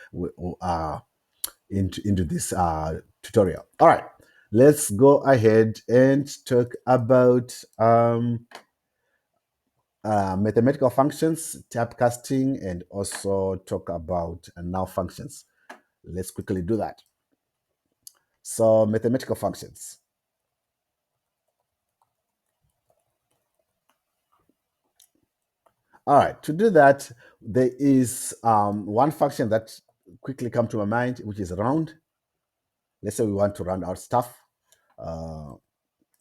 into this tutorial. All right, let's go ahead and talk about mathematical functions, typecasting, and also talk about null functions. Let's quickly do that. So mathematical functions. All right, to do that, there is one function that quickly come to my mind, which is round. Let's say we want to round out stuff.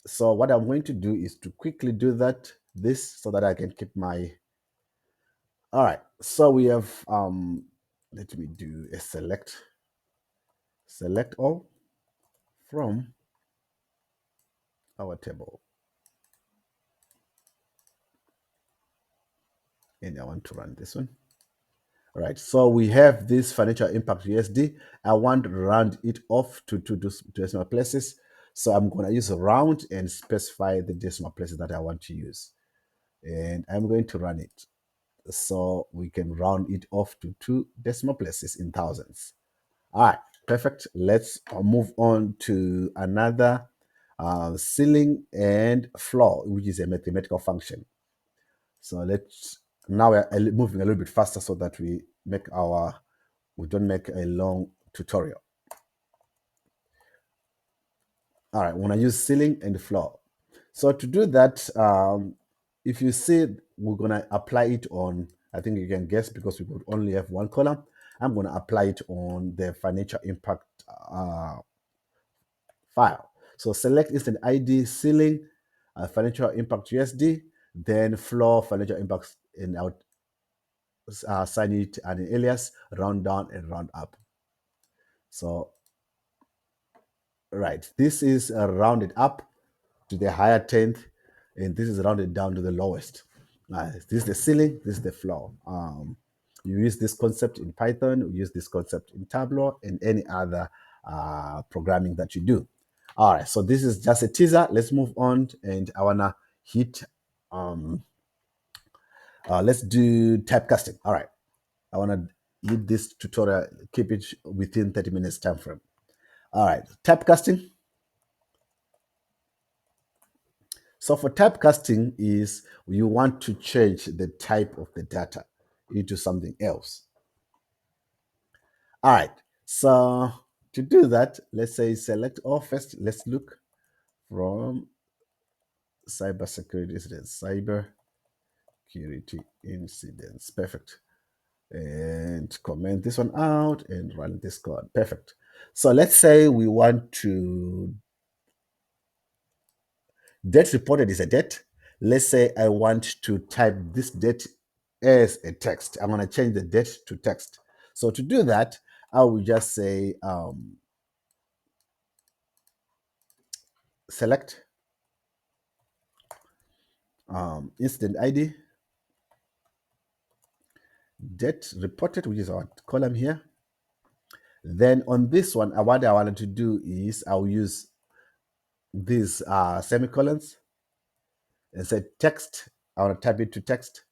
So what I'm going to do is to quickly do this so that I can keep my, all right. So we have, let me do a select all from our table. And I want to run this one. All right, so we have this financial impact USD. I want to round it off to decimal places. So I'm going to use a round and specify the decimal places that I want to use. And I'm going to run it. So we can round it off to 2 decimal places in thousands. All right, perfect. Let's move on to another ceiling and floor, which is a mathematical function. So now we're moving a little bit faster so that we don't make a long tutorial. All right, we're gonna use ceiling and floor. So to do that, if you see, we're gonna apply it on, I think you can guess because we would only have one column. I'm gonna apply it on the financial impact file. So select instance ID, ceiling, financial impact USD, then floor financial impact, and out assign it an alias, round down and round up. So right, this is rounded up to the higher 10th, and this is rounded down to the lowest. This is the ceiling, this is the floor. You use this concept in Python, you use this concept in Tableau, and any other programming that you do. All right, so this is just a teaser. Let's move on, and I wanna hit. Let's do typecasting. All right, I wanna lead this tutorial. Keep it within 30 minutes time frame. All right, typecasting. So for typecasting is you want to change the type of the data into something else. All right, so to do that, let's say select all first. Let's look from cybersecurity incidents, cybersecurity incidents. Perfect. And comment this one out and run this code. Perfect. So let's say we want to date reported is a date. Let's say I want to type this date as a text. I'm going to change the date to text. So to do that, I will just say select incident ID, date reported, which is our column here. Then on this one, what I wanted to do is I'll use these semicolons and say text. I want to type it to text.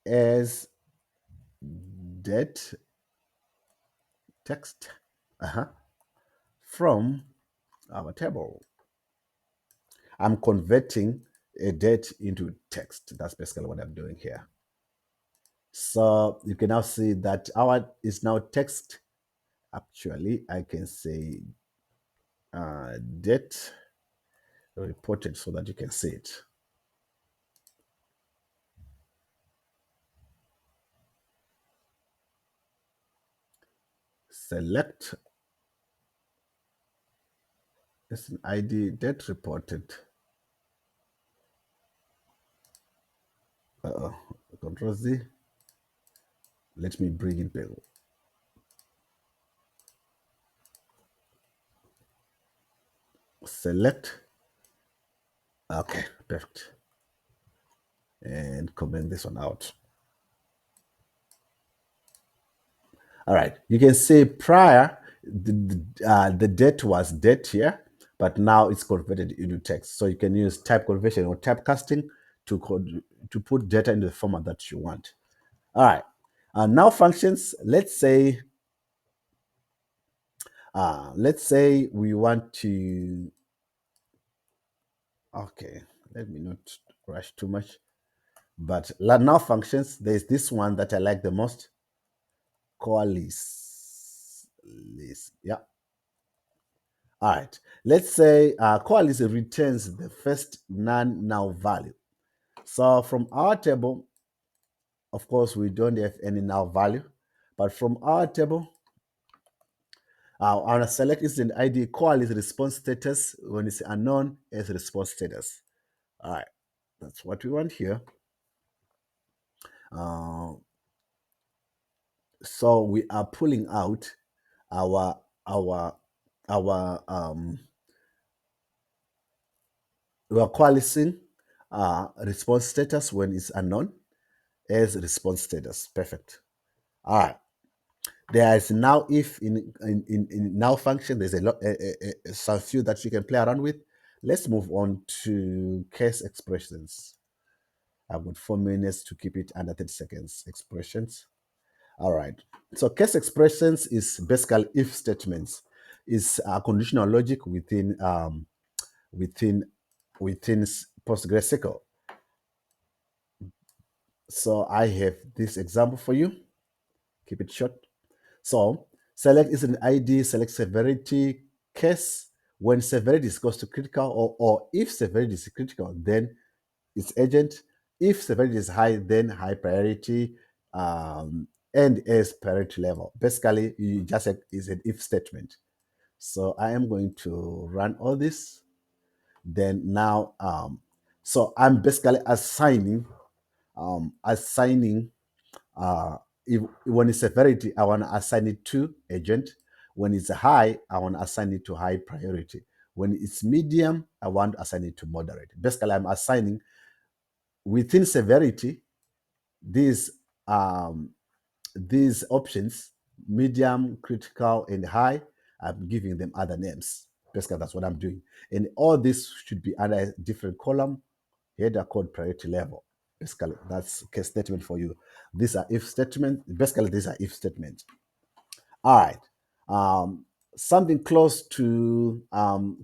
As date text from our table. I'm converting a date into text. That's basically what I'm doing here. So you can now see that our is now text. Actually, I can say date reported so that you can see it. Select it's an ID date reported. Control Z. Let me bring it back. Select. Okay, perfect. And comment this one out. All right, you can see prior the date was date here, but now it's converted into text. So you can use type conversion or typecasting to put data into the format that you want. All right, now functions. Let's say we want to. Okay, let me not rush too much. But now functions. There's this one that I like the most. Coalesce. Yeah. All right, let's say coalesce returns the first non-null value. So from our table, of course, we don't have any null value, but from our table, I want to select instance ID, coalesce response status when it's unknown as response status. All right, that's what we want here. So we are pulling out our we are coalescing response status when it's unknown as response status. Perfect. All right. There is now if in now function. There's some few that you can play around with. Let's move on to case expressions. I've got 4 minutes to keep it under 30 seconds. Expressions. All right. So case expressions is basically if statements. Is a conditional logic within PostgreSQL. So I have this example for you. Keep it short. So select is an ID, select severity case. When severity is close to critical, or if severity is critical, then it's urgent. If severity is high, then high priority. and as priority level. Basically, you just is an if statement. So I am going to run all this. Then now, so I'm basically assigning if when it's severity, I want to assign it to agent. When it's high, I want to assign it to high priority. When it's medium, I want to assign it to moderate. Basically, I'm assigning within severity these um, these options, medium, critical, and high. I'm giving them other names. Basically, that's what I'm doing. And all this should be under a different column, header code priority level. Basically, that's case statement for you. These are if statements. Basically, these are if statements. All right. Something close to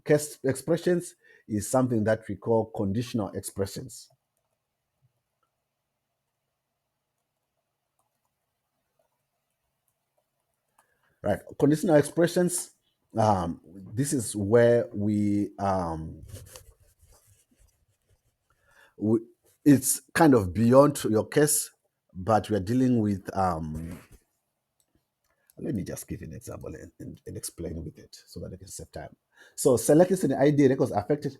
case expressions is something that we call conditional expressions. Right. Conditional expressions. This is where we it's kind of beyond your case, but we are dealing with let me just give you an example and explain with it so that I can save time. So select is an ID records affected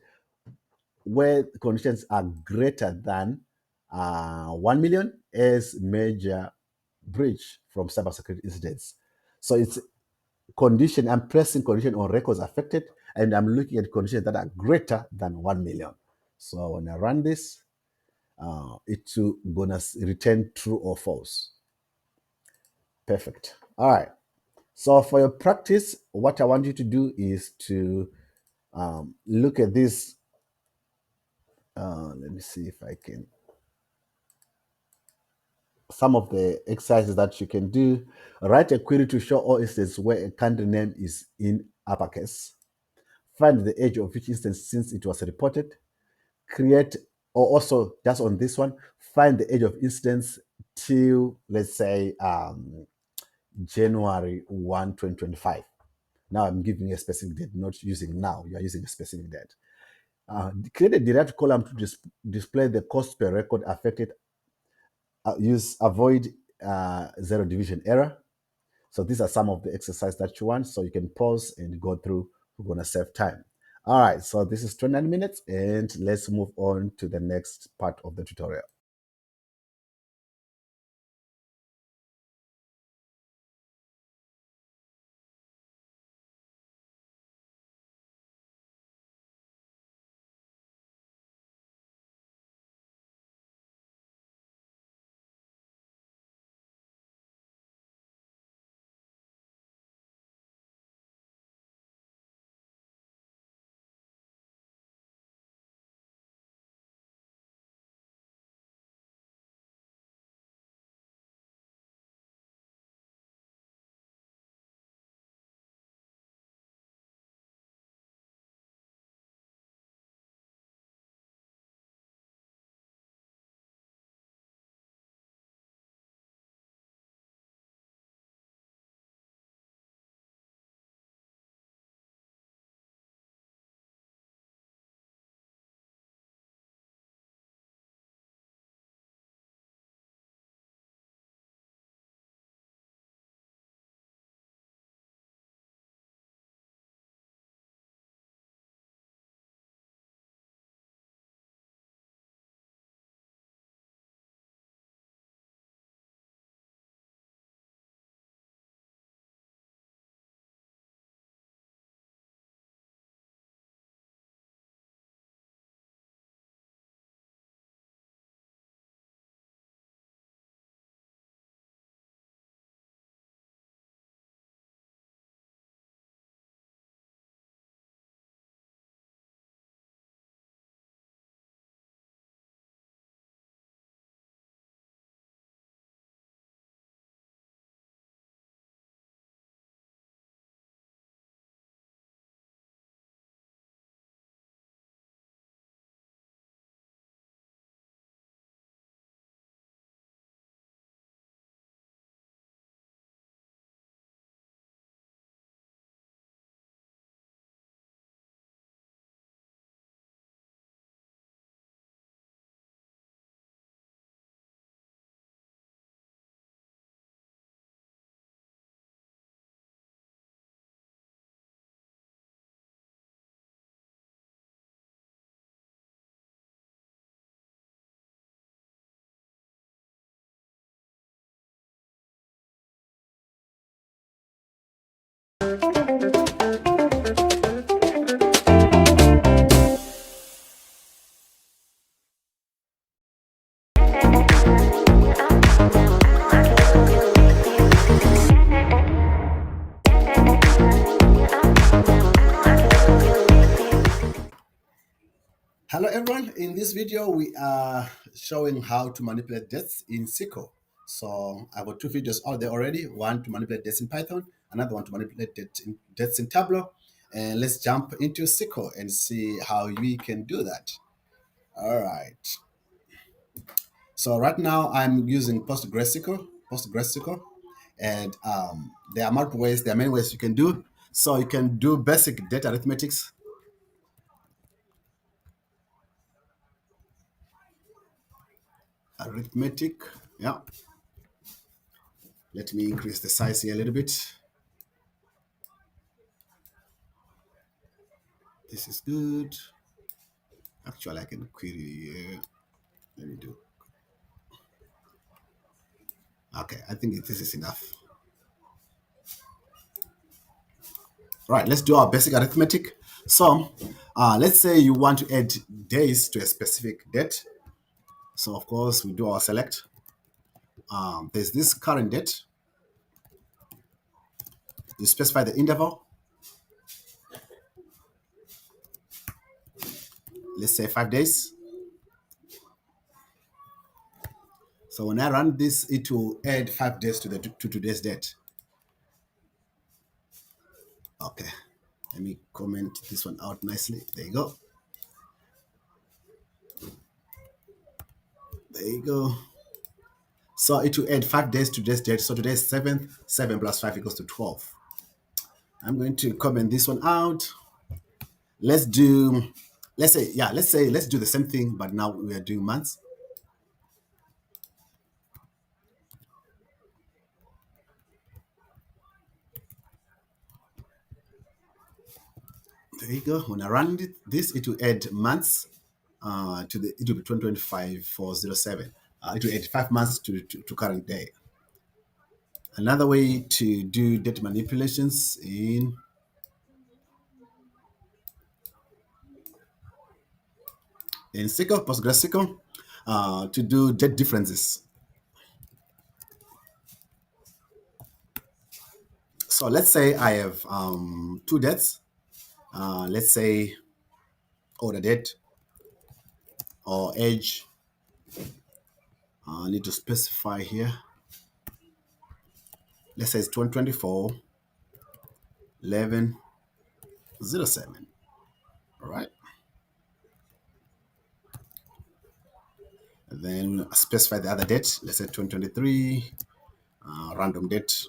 where conditions are greater than 1 million as major breach from cybersecurity incidents. So it's condition, I'm pressing condition on records affected, and I'm looking at conditions that are greater than 1 million. So when I run this, it's gonna return true or false. Perfect. All right. So for your practice, what I want you to do is to look at this. Let me see if I can. Some of the exercises that you can do. Write a query to show all instances where a country name is in uppercase. Find the age of each instance since it was reported. Create, or also just on this one, find the age of instance till, let's say, January 1, 2025. Now I'm giving you a specific date, not using now. You are using a specific date. Create a derived column to display the cost per record affected. Avoid zero division error. So these are some of the exercise that you want. So you can pause and go through. We're going to save time. All right. So this is 29 minutes and let's move on to the next part of the tutorial. Hello everyone, in this video we are showing how to manipulate dates in SQL. So I've got two videos out there already, one to manipulate dates in Python, another one to manipulate dates in Tableau. And let's jump into SQL and see how we can do that. All right. So right now I'm using PostgreSQL, and there are multiple ways, there are many ways you can do. So you can do basic data arithmetics. Yeah. Let me increase the size here a little bit. This is good. Actually, I can query. Let me do. Okay, I think this is enough. Right, let's do our basic arithmetic. So, let's say you want to add days to a specific date. So, of course, we do our select. There's this current date. You specify the interval. Let's say 5 days. So when I run this, it will add 5 days to today's date. Okay, let me comment this one out nicely. There you go. There you go. So it will add 5 days to today's date. So today's 7th, 7 plus 5 equals to 12. I'm going to comment this one out. Let's do, let's do the same thing, but now we are doing months. There you go. When I run this, it will add months it will be 2025 407. It will add 5 months to current day. Another way to do data manipulations in SQL, PostgreSQL, to do date differences. So let's say I have two dates. Let's say order date or age. I need to specify here. Let's say it's 2024 11/07. All right. And then specify the other date. Let's say 2023 random date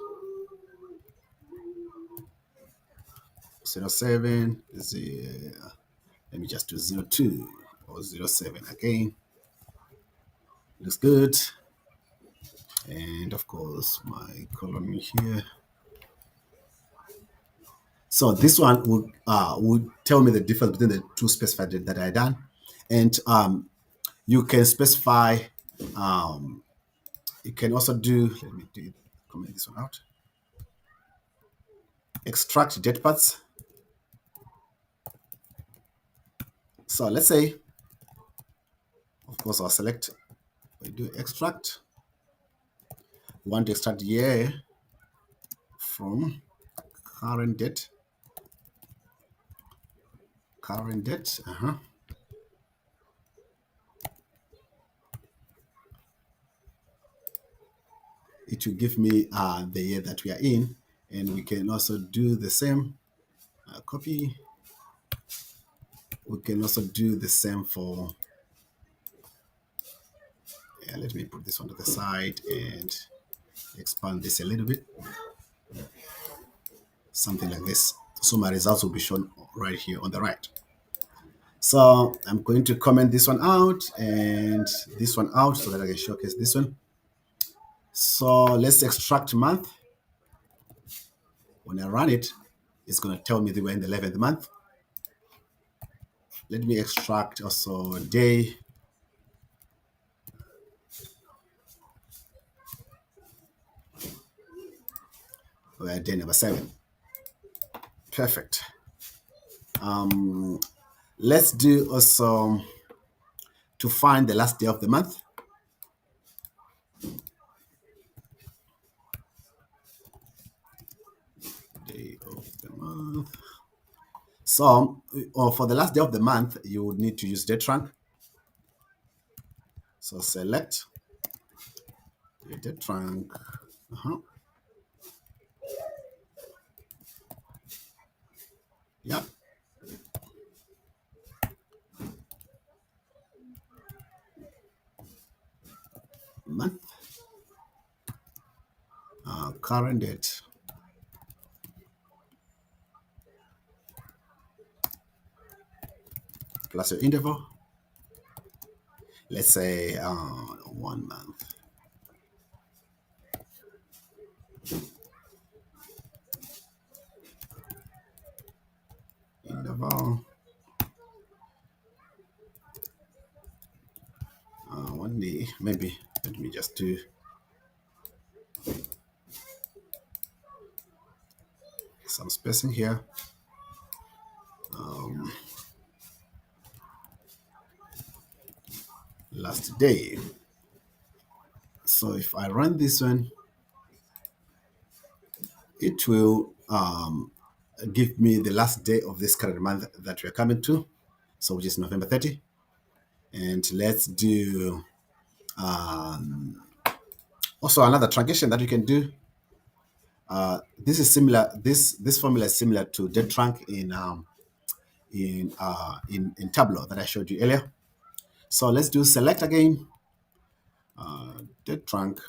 07. Let me just do 02 or 07 again. Looks good. And of course, my column here. So this one would tell me the difference between the two specified data that I done, and you can specify. You can also do. Let me comment this one out. Extract date paths. So let's say, of course, I'll select. We do extract. We want to extract year from current date. Current date. It will give me the year that we are in, and we can also do the same. Copy. We can also do the same for. Yeah, let me put this one to the side and expand this a little bit. Something like this. So my results will be shown right here on the right. So I'm going to comment this one out and this one out so that I can showcase this one. So let's extract month. When I run it, it's going to tell me they were in the 11th month. Let me extract also day. We're day number 7. Perfect. Let's do also to find the last day of the month. Day of the month. So for the last day of the month, you would need to use date trunk. So select date trunk. Yeah. Month. Current date. Plus your interval. Let's say 1 month. Interval. 1 day. Maybe. Let me just do some spacing here. Last day. So if I run this one, it will give me the last day of this current month that we're coming to. So which is November 30. And let's do also another truncation that you can do. This is similar. This formula is similar to date trunk in Tableau that I showed you earlier. So let's do select again. Date trunk.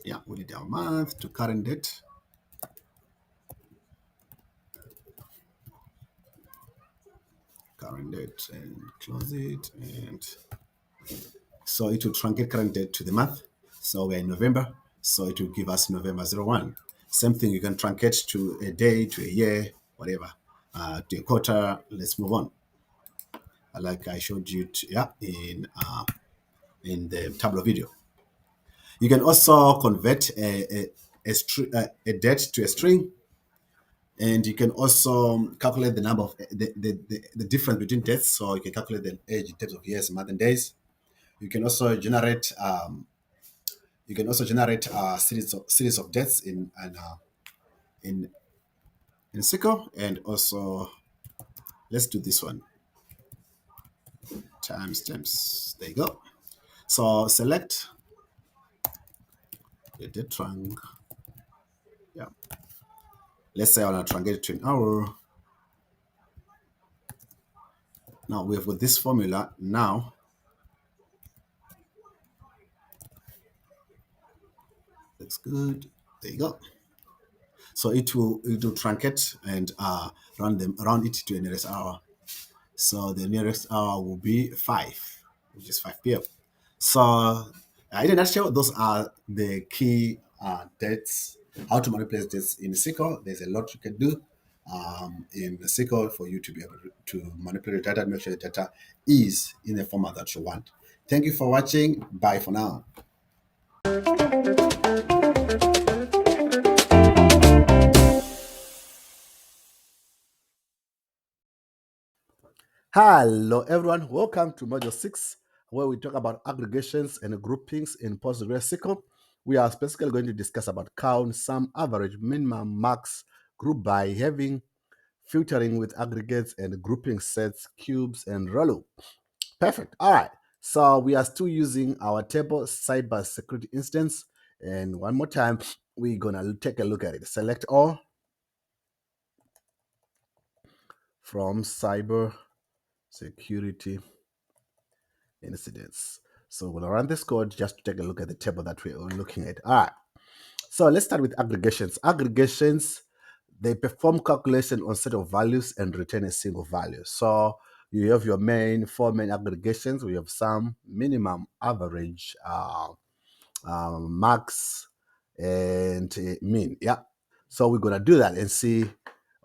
Yeah, we need our month to current date. Current date and close it. And so it will truncate current date to the month. So we're in November. So it will give us November 01. Same thing, you can truncate to a day, to a year, whatever, to a quarter. Let's move on. Like I showed you in the Tableau video. You can also convert a date to a string, and you can also calculate the number of the difference between dates. So you can calculate the age in terms of years, months, and days. You can also generate a series of dates in in SQL, and also let's do this one. Timestamps. There you go. So select the date trunk. Yeah. Let's say I want to truncate it to an hour. Now we've got this formula. Now looks good. There you go. So it will truncate and round it to the nearest hour. So the nearest hour will be 5, which is 5 p.m. So in a nutshell, those are the key dates, how to manipulate dates in SQL. There's a lot you can do in SQL for you to be able to manipulate data and make sure the data is in the format that you want. Thank you for watching. Bye for now. Hello, everyone. Welcome to Module 6, where we talk about aggregations and groupings in PostgreSQL. We are specifically going to discuss about count, sum, average, minimum, max, group by, having, filtering with aggregates, and grouping sets, cubes, and row loop. Perfect. All right. So we are still using our table cybersecurity instance. And one more time, we're going to take a look at it. Select all from cyber security incidents. So we'll run this code just to take a look at the table that we're looking at. All right. So let's start with aggregations. Aggregations, they perform calculation on set of values and return a single value. So you have your four main aggregations. We have sum, minimum, average, max, and mean. Yeah. So we're gonna do that and see.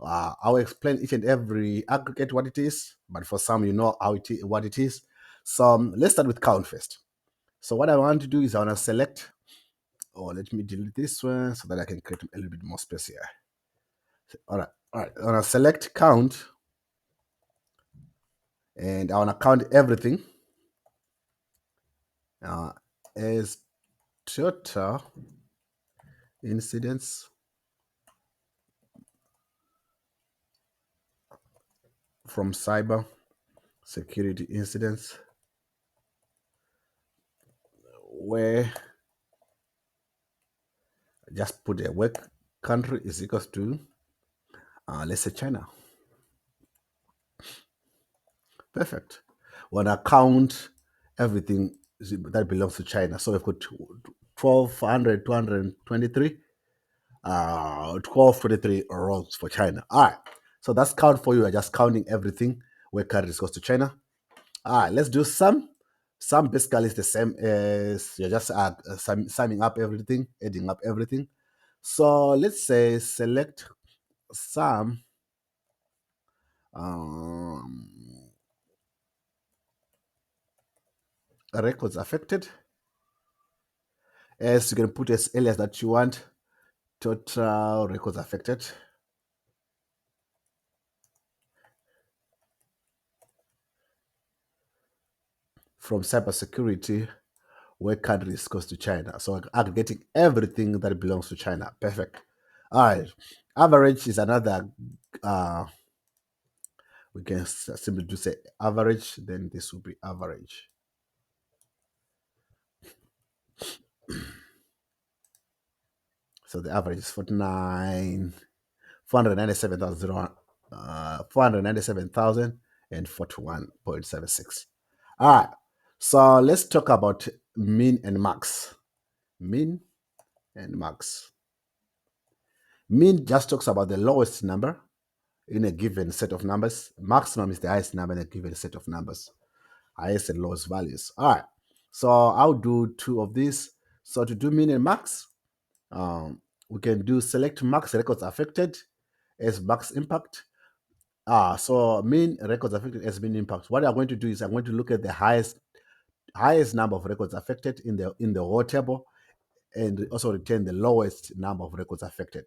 I'll explain each and every aggregate what it is, but for some, you know what it is. So let's start with count first. So what I want to do is I want to select, or let me delete this one so that I can create a little bit more space here. All right. I want to select count, and I want to count everything. as total incidents from cyber security incidents where just put a work country is equals to let's say China. Perfect. When I count everything that belongs to China, so we've got 1200, 1223 rows for China. All right. So that's count for you. I'm just counting everything where countries goes to China. All right. Let's do sum. Sum basically is the same as you're just summing up everything, adding up everything. So let's say select sum records affected, as you can put as alias that you want, total records affected. From cybersecurity, where countries goes to China. So aggregating everything that belongs to China. Perfect. All right. Average is another. We can simply do say average. Then this will be average. So the average is 49, 497,000, 497,041.76. All right. So let's talk about min and max. Min and max. Min just talks about the lowest number in a given set of numbers. Maximum is the highest number in a given set of numbers. Highest and lowest values. All right. So I'll do two of these. So to do min and max, we can do select max records affected as max impact. So min records affected as min impact. What I'm going to do is I'm going to look at the highest number of records affected in the whole table, and also return the lowest number of records affected.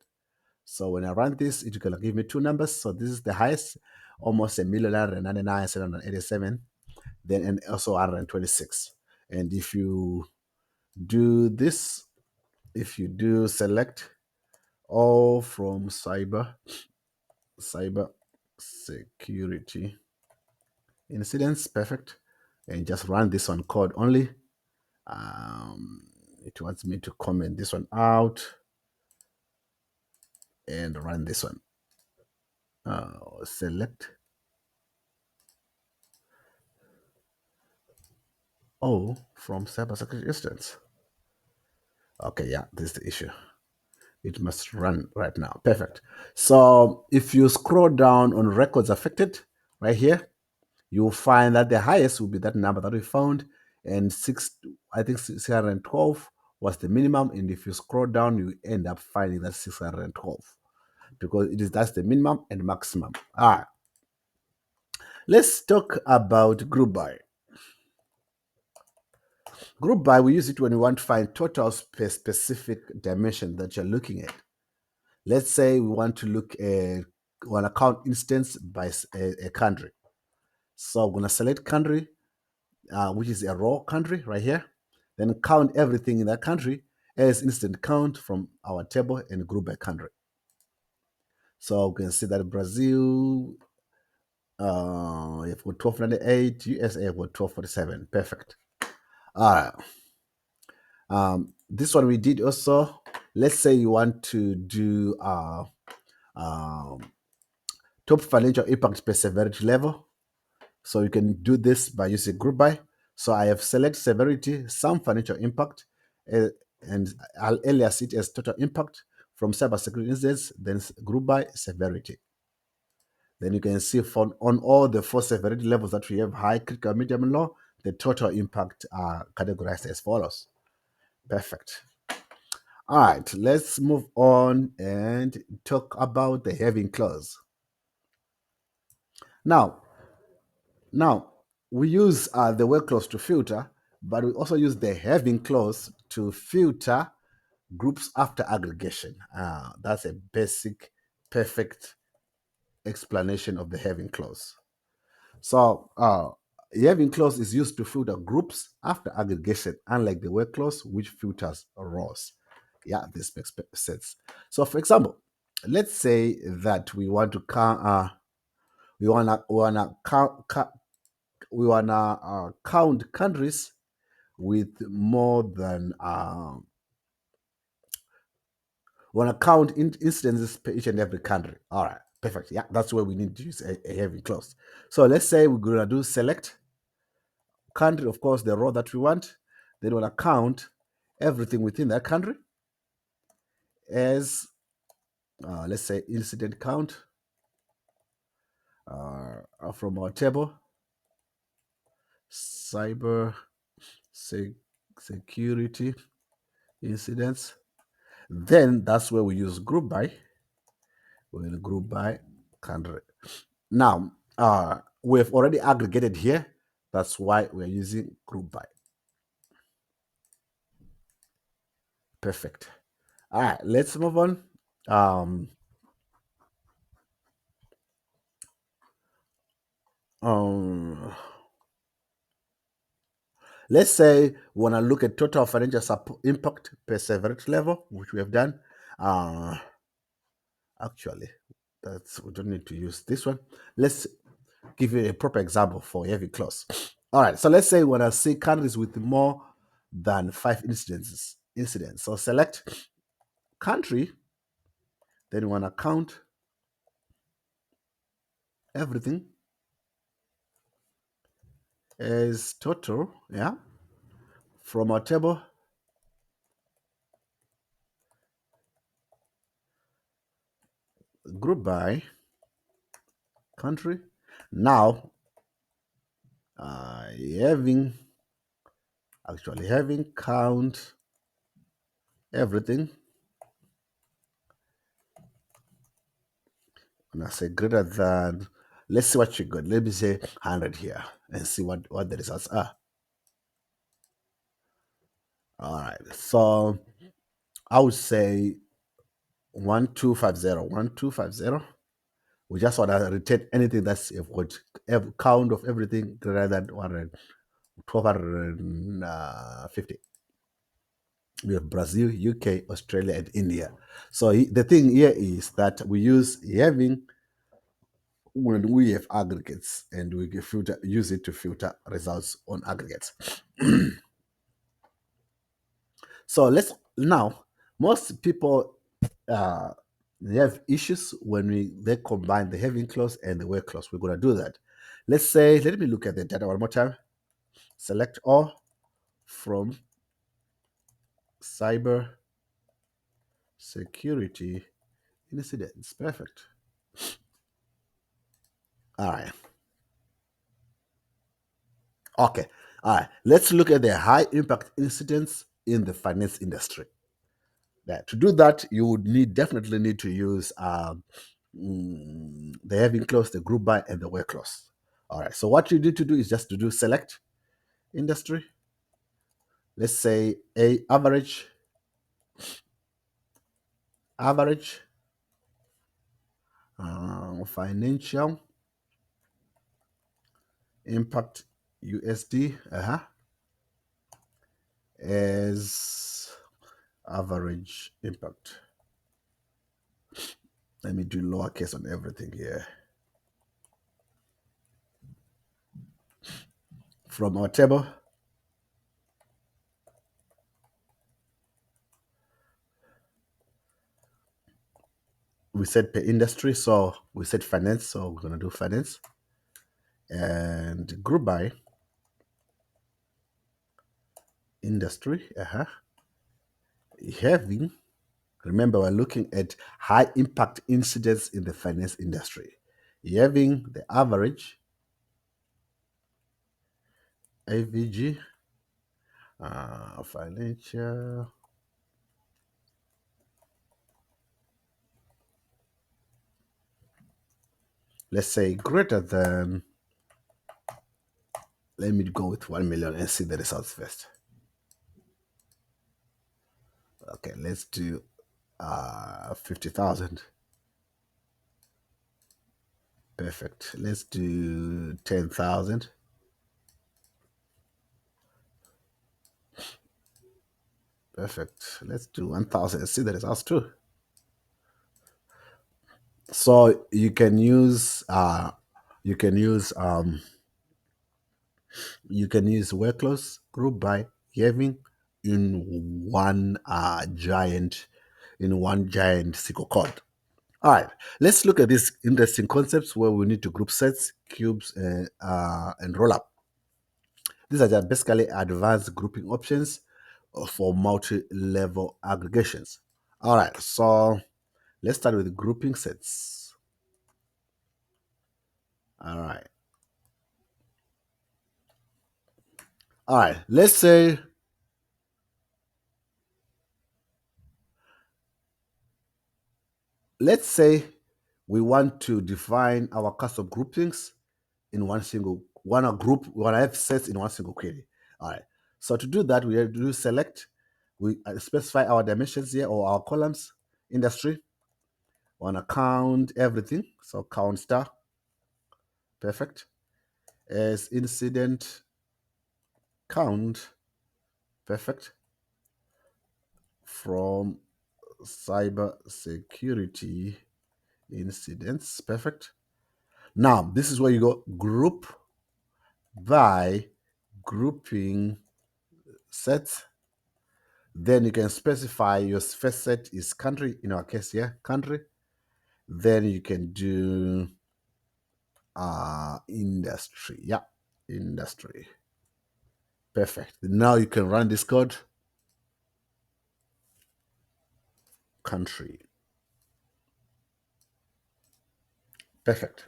So when I run this, it's going to give me two numbers. So this is the highest, almost 1,999,787, then and also 126. And if you do this, if you do select all from cyber security incidents, perfect, and just run this on code only. It wants me to comment this one out and run this one. Select all from cybersecurity instance. Okay, yeah, this is the issue. It must run right now. Perfect. So if you scroll down on records affected right here, you'll find that the highest will be that number that we found, and I think 612 was the minimum. And if you scroll down, you end up finding that 612 because that's the minimum and maximum. All right. Let's talk about group by. Group by, we use it when we want to find totals per specific dimension that you're looking at. Let's say we want to look at one account instance by a country. So I'm going to select country, which is a raw country right here. Then count everything in that country as instant count from our table and group by country. So we can see that Brazil, you've got 1298, USA, you've got 1247. Perfect. All right. This one we did also. Let's say you want to do top financial impact per severity level. So you can do this by using group by. So I have select severity, some financial impact, and I'll alias it as total impact from cybersecurity incidents, then group by severity. Then you can see on all the four severity levels that we have, high, critical, medium, and low, the total impact are categorized as follows. Perfect. All right, let's move on and talk about the having clause. Now, we use the where clause to filter, but we also use the having clause to filter groups after aggregation. That's a basic, perfect explanation of the having clause. So Having clause is used to filter groups after aggregation, unlike the where clause, which filters rows. Yeah, this makes sense. So, for example, let's say that we want to count. We wanna count countries with more than wanna count instances per each and every country. All right, perfect. Yeah, that's where we need to use a having clause. So let's say we're gonna do select country, of course, the row that we want. Then we'll count everything within that country as let's say incident count from our table cyber security incidents. Then that's where we use group by. We'll group by country. Now we've already aggregated here. That's why we're using group by. Perfect. All right, let's move on. Um, um, let's say we want to look at total financial impact per severity level, which we have done. Actually, we don't need to use this one. Let's give you a proper example for every clause. All right, so let's say we want to see countries with more than 5 incidents. So select country, then we want to count everything as total, yeah, from our table. Group by country. Now, having count everything, and I say greater than, let's see what you got. Let me say 100 here and see what the results are. All right, so I would say 1250. 1250. We just want to retain anything that's got count of everything greater than 1250. We have Brazil, UK, Australia, and India. So the thing here is that we use having when we have aggregates, and we can use it to filter results on aggregates. So let's now, most people they have issues when they combine the having clause and the where clause. We're going to do that. Let's say, let me look at the data one more time. Select all from cyber security incidents. Perfect. All right. Okay. All right. Let's look at the high impact incidents in the finance industry. To do that, you would definitely need to use the having clause, the group by, and the where clause. All right. So what you need to do is just to do select industry. Let's say average financial impact USD as average impact. Let me do lowercase on everything here. From our table, we said per industry, so we said finance, so we're going to do finance. And group by industry, having, remember we're looking at high impact incidents in the finance industry. Having the average AVG, financial let's say greater than, let me go with 1 million and see the results first. Okay, let's do 50,000. Perfect. Let's do 10,000. Perfect. Let's do 1000. Let's see the results too. So you can use you can use workloads group by having in one giant SQL code. All right, let's look at these interesting concepts where we need to group sets, cubes, and roll up. These are just basically advanced grouping options for multi-level aggregations. All right, so let's start with grouping sets. All right. All right. Let's say we want to define our custom groupings in one group. We want to have sets in one single query. All right. So to do that, we have to do select. We specify our dimensions here or our columns. Industry. Want to count everything. So count star. Perfect. As incident count. Perfect. From cyber security incidents. Perfect. Now, this is where you go group by grouping sets. Then you can specify your first set is country, in our case here, country. Then you can do industry. Yeah, industry. Perfect. Now you can run this code. Country. Perfect.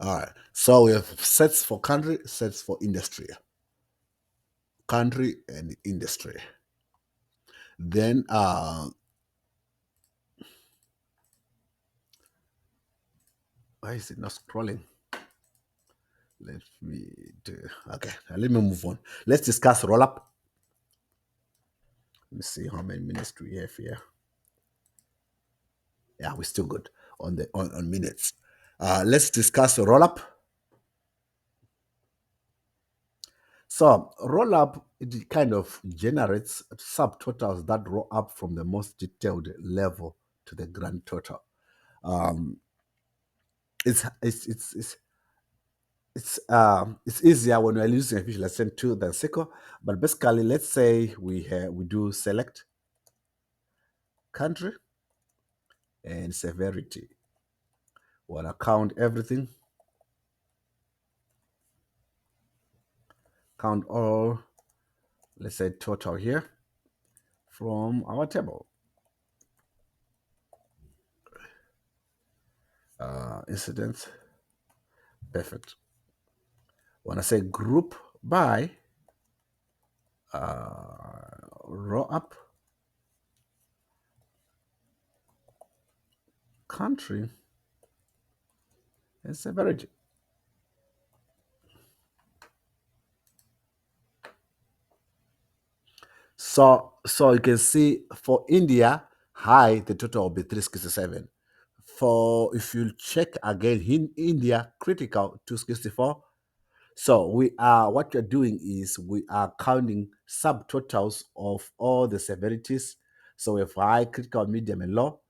All right. So we have sets for country, sets for industry. Country and industry. Then why is it not scrolling? Let me do okay. Let me move on. Let's discuss roll up. Let me see how many minutes do we have here. Yeah, we're still good on minutes. Let's discuss roll up. So roll up, it kind of generates subtotals that roll up from the most detailed level to the grand total. Um, it's easier when we're using a visualization tool than SQL. But basically, let's say we do select country and severity. Wanna count everything, count all, let's say total here from our table. Incidents, perfect. When I say group by row up, country, and severity. So you can see for India, high, the total will be 367. For if you check again in India, critical 264. So we are what you're doing is we are counting subtotals of all the severities. So we have high, critical, medium, and low,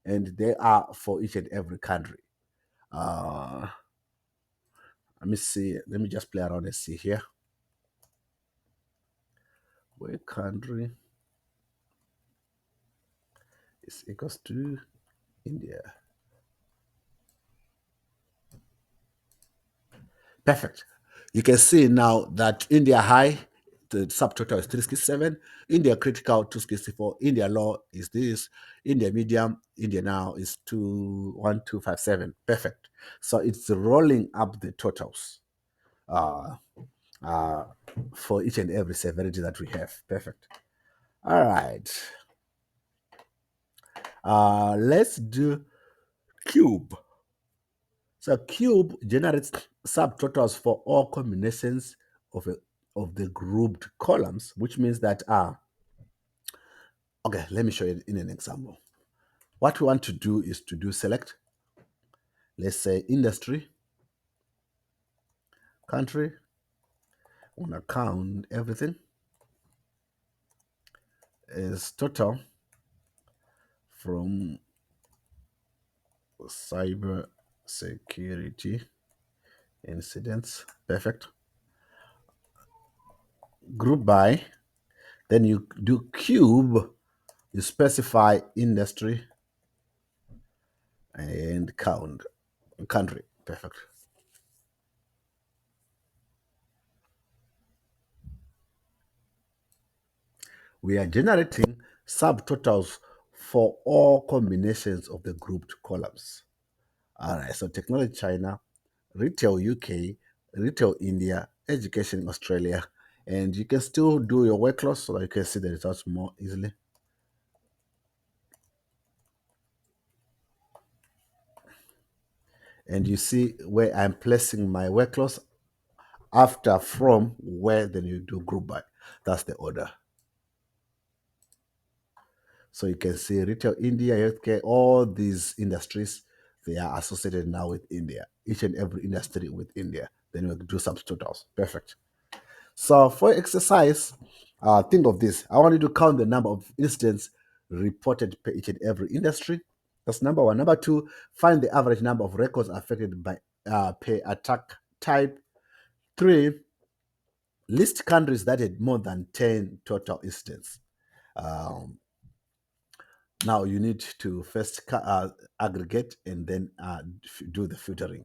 and they are for each and every country. Uh, Let me see. Let me just play around and see here. Where country is equals to India. Perfect. You can see now that India high, the subtotal is 367. India critical 264. India low is this. India medium, India now is 21257. Perfect. So it's rolling up the totals uh, uh, for each and every severity that we have. Perfect. All right. Let's do cube. So cube generates subtotals for all combinations of the grouped columns, which means that okay, let me show you in an example. What we want to do is to do select, let's say industry, country, want to count everything. is total from cyber security incidents. Perfect. Group by, then you do cube, you specify industry and country. Perfect. We are generating subtotals for all combinations of the grouped columns. All right, so technology China, retail UK, retail India, education Australia, and you can still do your work loss so that you can see the results more easily. And you see where I'm placing my work loss after from where then you do group by. That's the order. So you can see retail India, healthcare, all these industries, they are associated now with India. Each and every industry with India. Then we do subtotals. Perfect. So for exercise, think of this. I want you to count the number of incidents reported per each and every industry. That's number one. Number two, find the average number of records affected by per attack type. Three, list countries that had more than 10 total incidents. Um, Now you need to first aggregate and then do the filtering.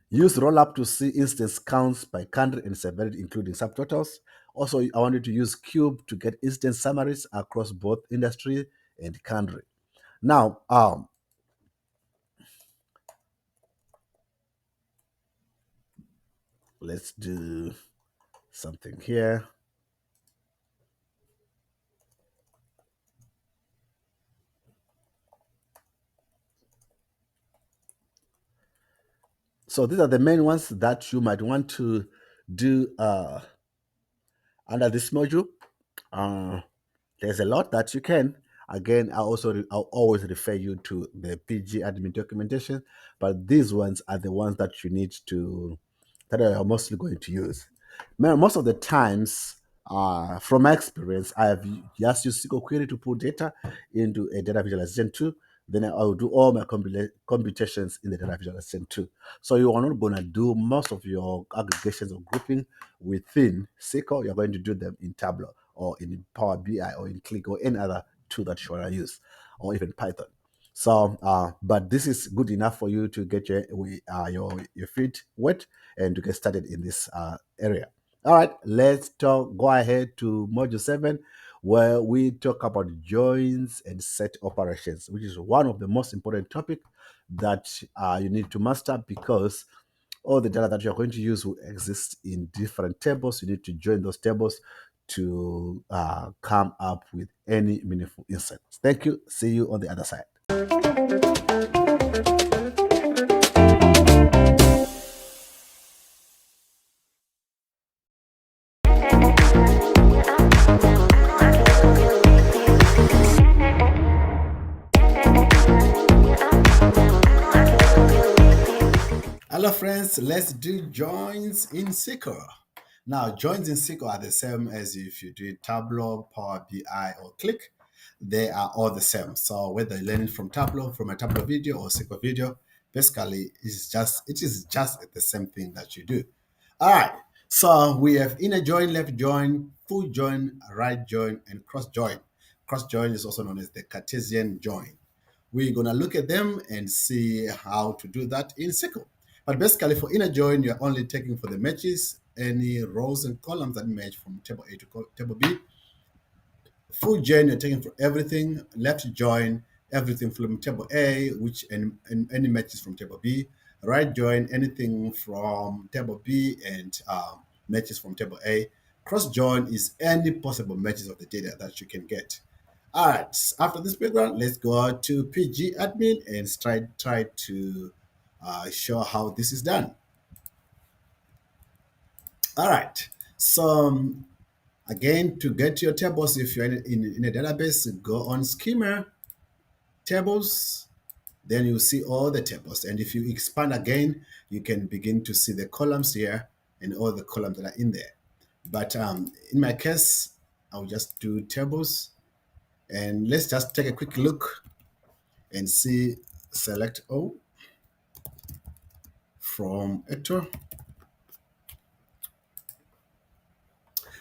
Use rollup to see instance counts by country and severity, including subtotals. Also, I wanted to use cube to get instance summaries across both industry and country. Now, let's do something here. So these are the main ones that you might want to do under this module. Uh, there's a lot that you can. Again, I'll always refer you to the pgAdmin documentation, but these ones are the ones that you need to that are mostly going to use. Most of the times, from my experience, I have just used SQL query to pull data into a data visualization tool. Then I will do all my computations in the data visualization tool. So you are not going to do most of your aggregations or grouping within SQL. You're going to do them in Tableau or in Power BI or in Click or any other tool that you want to use, or even Python. So, but this is good enough for you to get your feet wet and to get started in this area. All right, let's go ahead to module 7, where we talk about joins and set operations, which is one of the most important topic that you need to master, because all the data that you're going to use will exist in different tables. You need to join those tables to come up with any meaningful insights. Thank you. See you on the other side. Hello friends, let's do joins in SQL. Now, joins in SQL are the same as if you do Tableau, Power BI, or Click. They are all the same. So whether you're learning from Tableau, from a Tableau video or SQL video, basically it is just the same thing that you do. All right. So we have inner join, left join, full join, right join, and cross join. Cross join is also known as the Cartesian join. We're going to look at them and see how to do that in SQL. But basically, for inner join, you're only taking for the matches, any rows and columns that match from table A to table B. Full join, you're taking for everything. Left join, everything from table A, which and any matches from table B. Right join, anything from table B and matches from table A. Cross join is any possible matches of the data that you can get. All right, after this background, let's go to pgAdmin and try to show how this is done. All right, so again, to get your tables, if you're in a database, go on schema, tables, then you see all the tables. And if you expand again, you can begin to see the columns here and all the columns that are in there. But in my case, I'll just do tables. And let's just take a quick look and see, select O from Hector.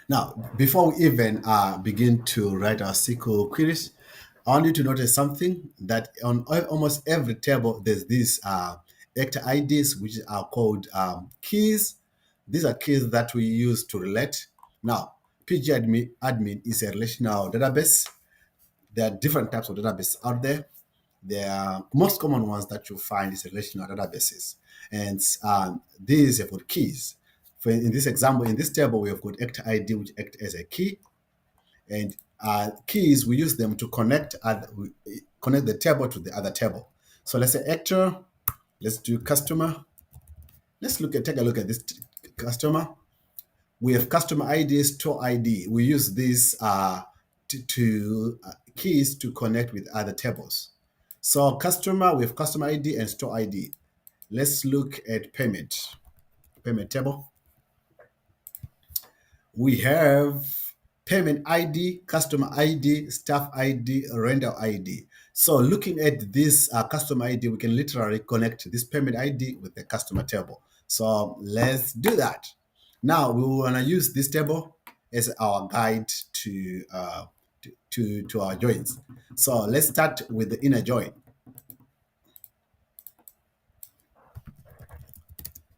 Now, before we even begin to write our SQL queries, I want you to notice something, that on almost every table, there's these actor IDs, which are called keys. These are keys that we use to relate. Now, pgAdmin is a relational database. There are different types of database out there. The most common ones that you find is relational databases. And these have got keys. For in this example, in this table, we have got actor ID, which act as a key. And keys, we use them to connect the table to the other table. So let's say actor, let's do customer. Take a look at this customer. We have customer ID, store ID. We use these keys to connect with other tables. So customer, we have customer ID and store ID. Let's look at payment table. We have payment ID, customer ID, staff ID, render ID. So looking at this customer ID, we can literally connect this payment ID with the customer table. So let's do that. Now we want to use this table as our guide to our joins. So let's start with the inner join.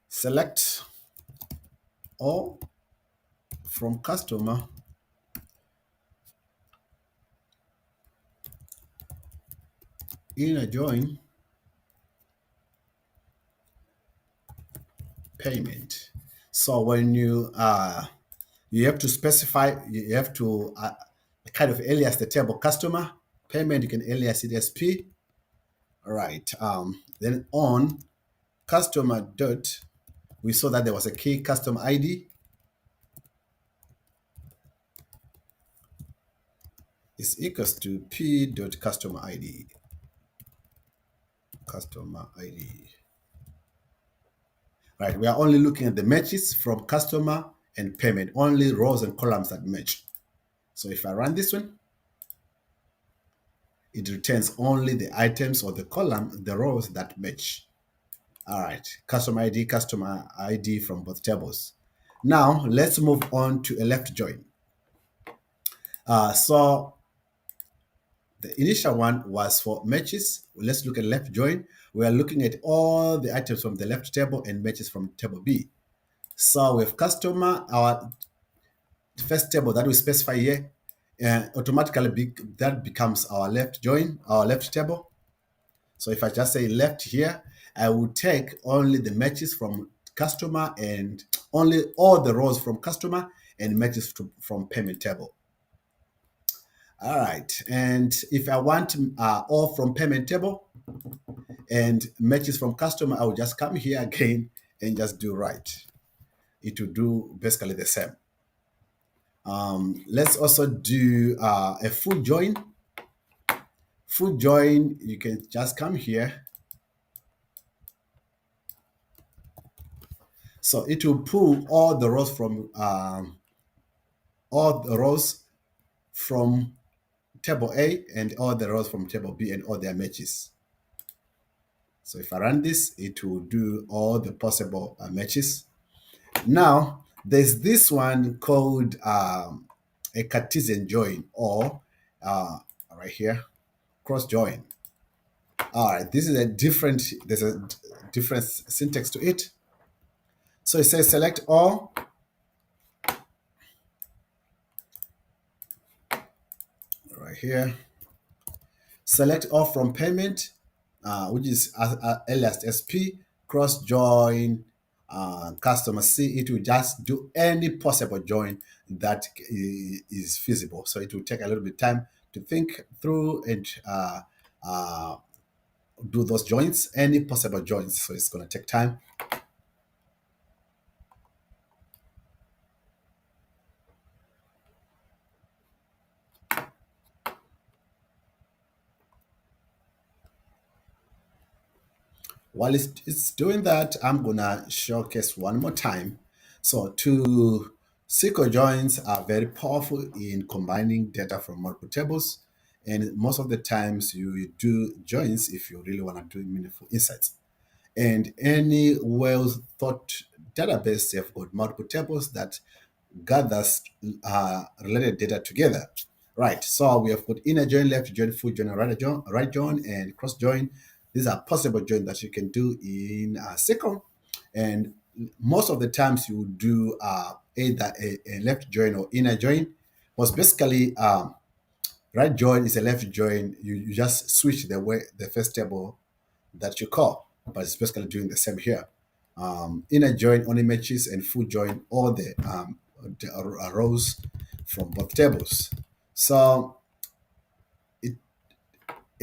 Select all from customer inner join payment. So when you have to specify, you have to kind of alias the table customer payment. You can alias it as P. All right. Then on customer dot, we saw that there was a key customer ID is equals to P dot customer ID. Customer ID. Right. We are only looking at the matches from customer and payment, only rows and columns that match. So if I run this one, it returns only the items or the rows that match. All right, customer ID from both tables. Now let's move on to a left join. So the initial one was for matches. Let's look at left join. We are looking at all the items from the left table and matches from table B. So with customer, our first table that we specify here, automatically that becomes our left join, our left table. So if I just say left here, I will take only the matches from customer and only all the rows from customer and matches from payment table. All right. And if I want all from payment table and matches from customer, I will just come here again and just do right. It will do basically the same. Let's also do a full join. Full join, you can just come here. So it will pull all the rows from table A and all the rows from table B and all their matches. So if I run this, it will do all the possible matches. Now, there's this one called a Cartesian join, or right here, cross join. All right, there's a different syntax to it. So it says select all right here. Select all from payment, which is alias SP, cross join, customer C. It will just do any possible join that is feasible. So it will take a little bit of time to think through and do those joins, any possible joins. So it's going to take time. While it's doing that, I'm gonna showcase one more time. So SQL joins are very powerful in combining data from multiple tables. And most of the times you do joins if you really want to do meaningful insights. And any well thought database, have got multiple tables that gathers related data together. Right. So we have got inner join, left join, full join, and right join, and cross join. These are possible join that you can do in SQL. And most of the times you do either a left join or inner join. Was basically right join is a left join. You just switch the way the first table that you call, but it's basically doing the same here. Inner join only matches and full join all the rows from both tables. So it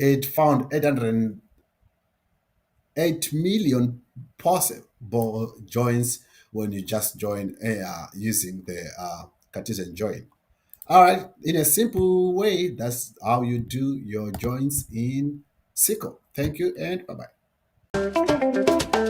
it found 808 million possible joins when you just join using the Cartesian join. All right, in a simple way, that's how you do your joins in SQL. Thank you and bye bye.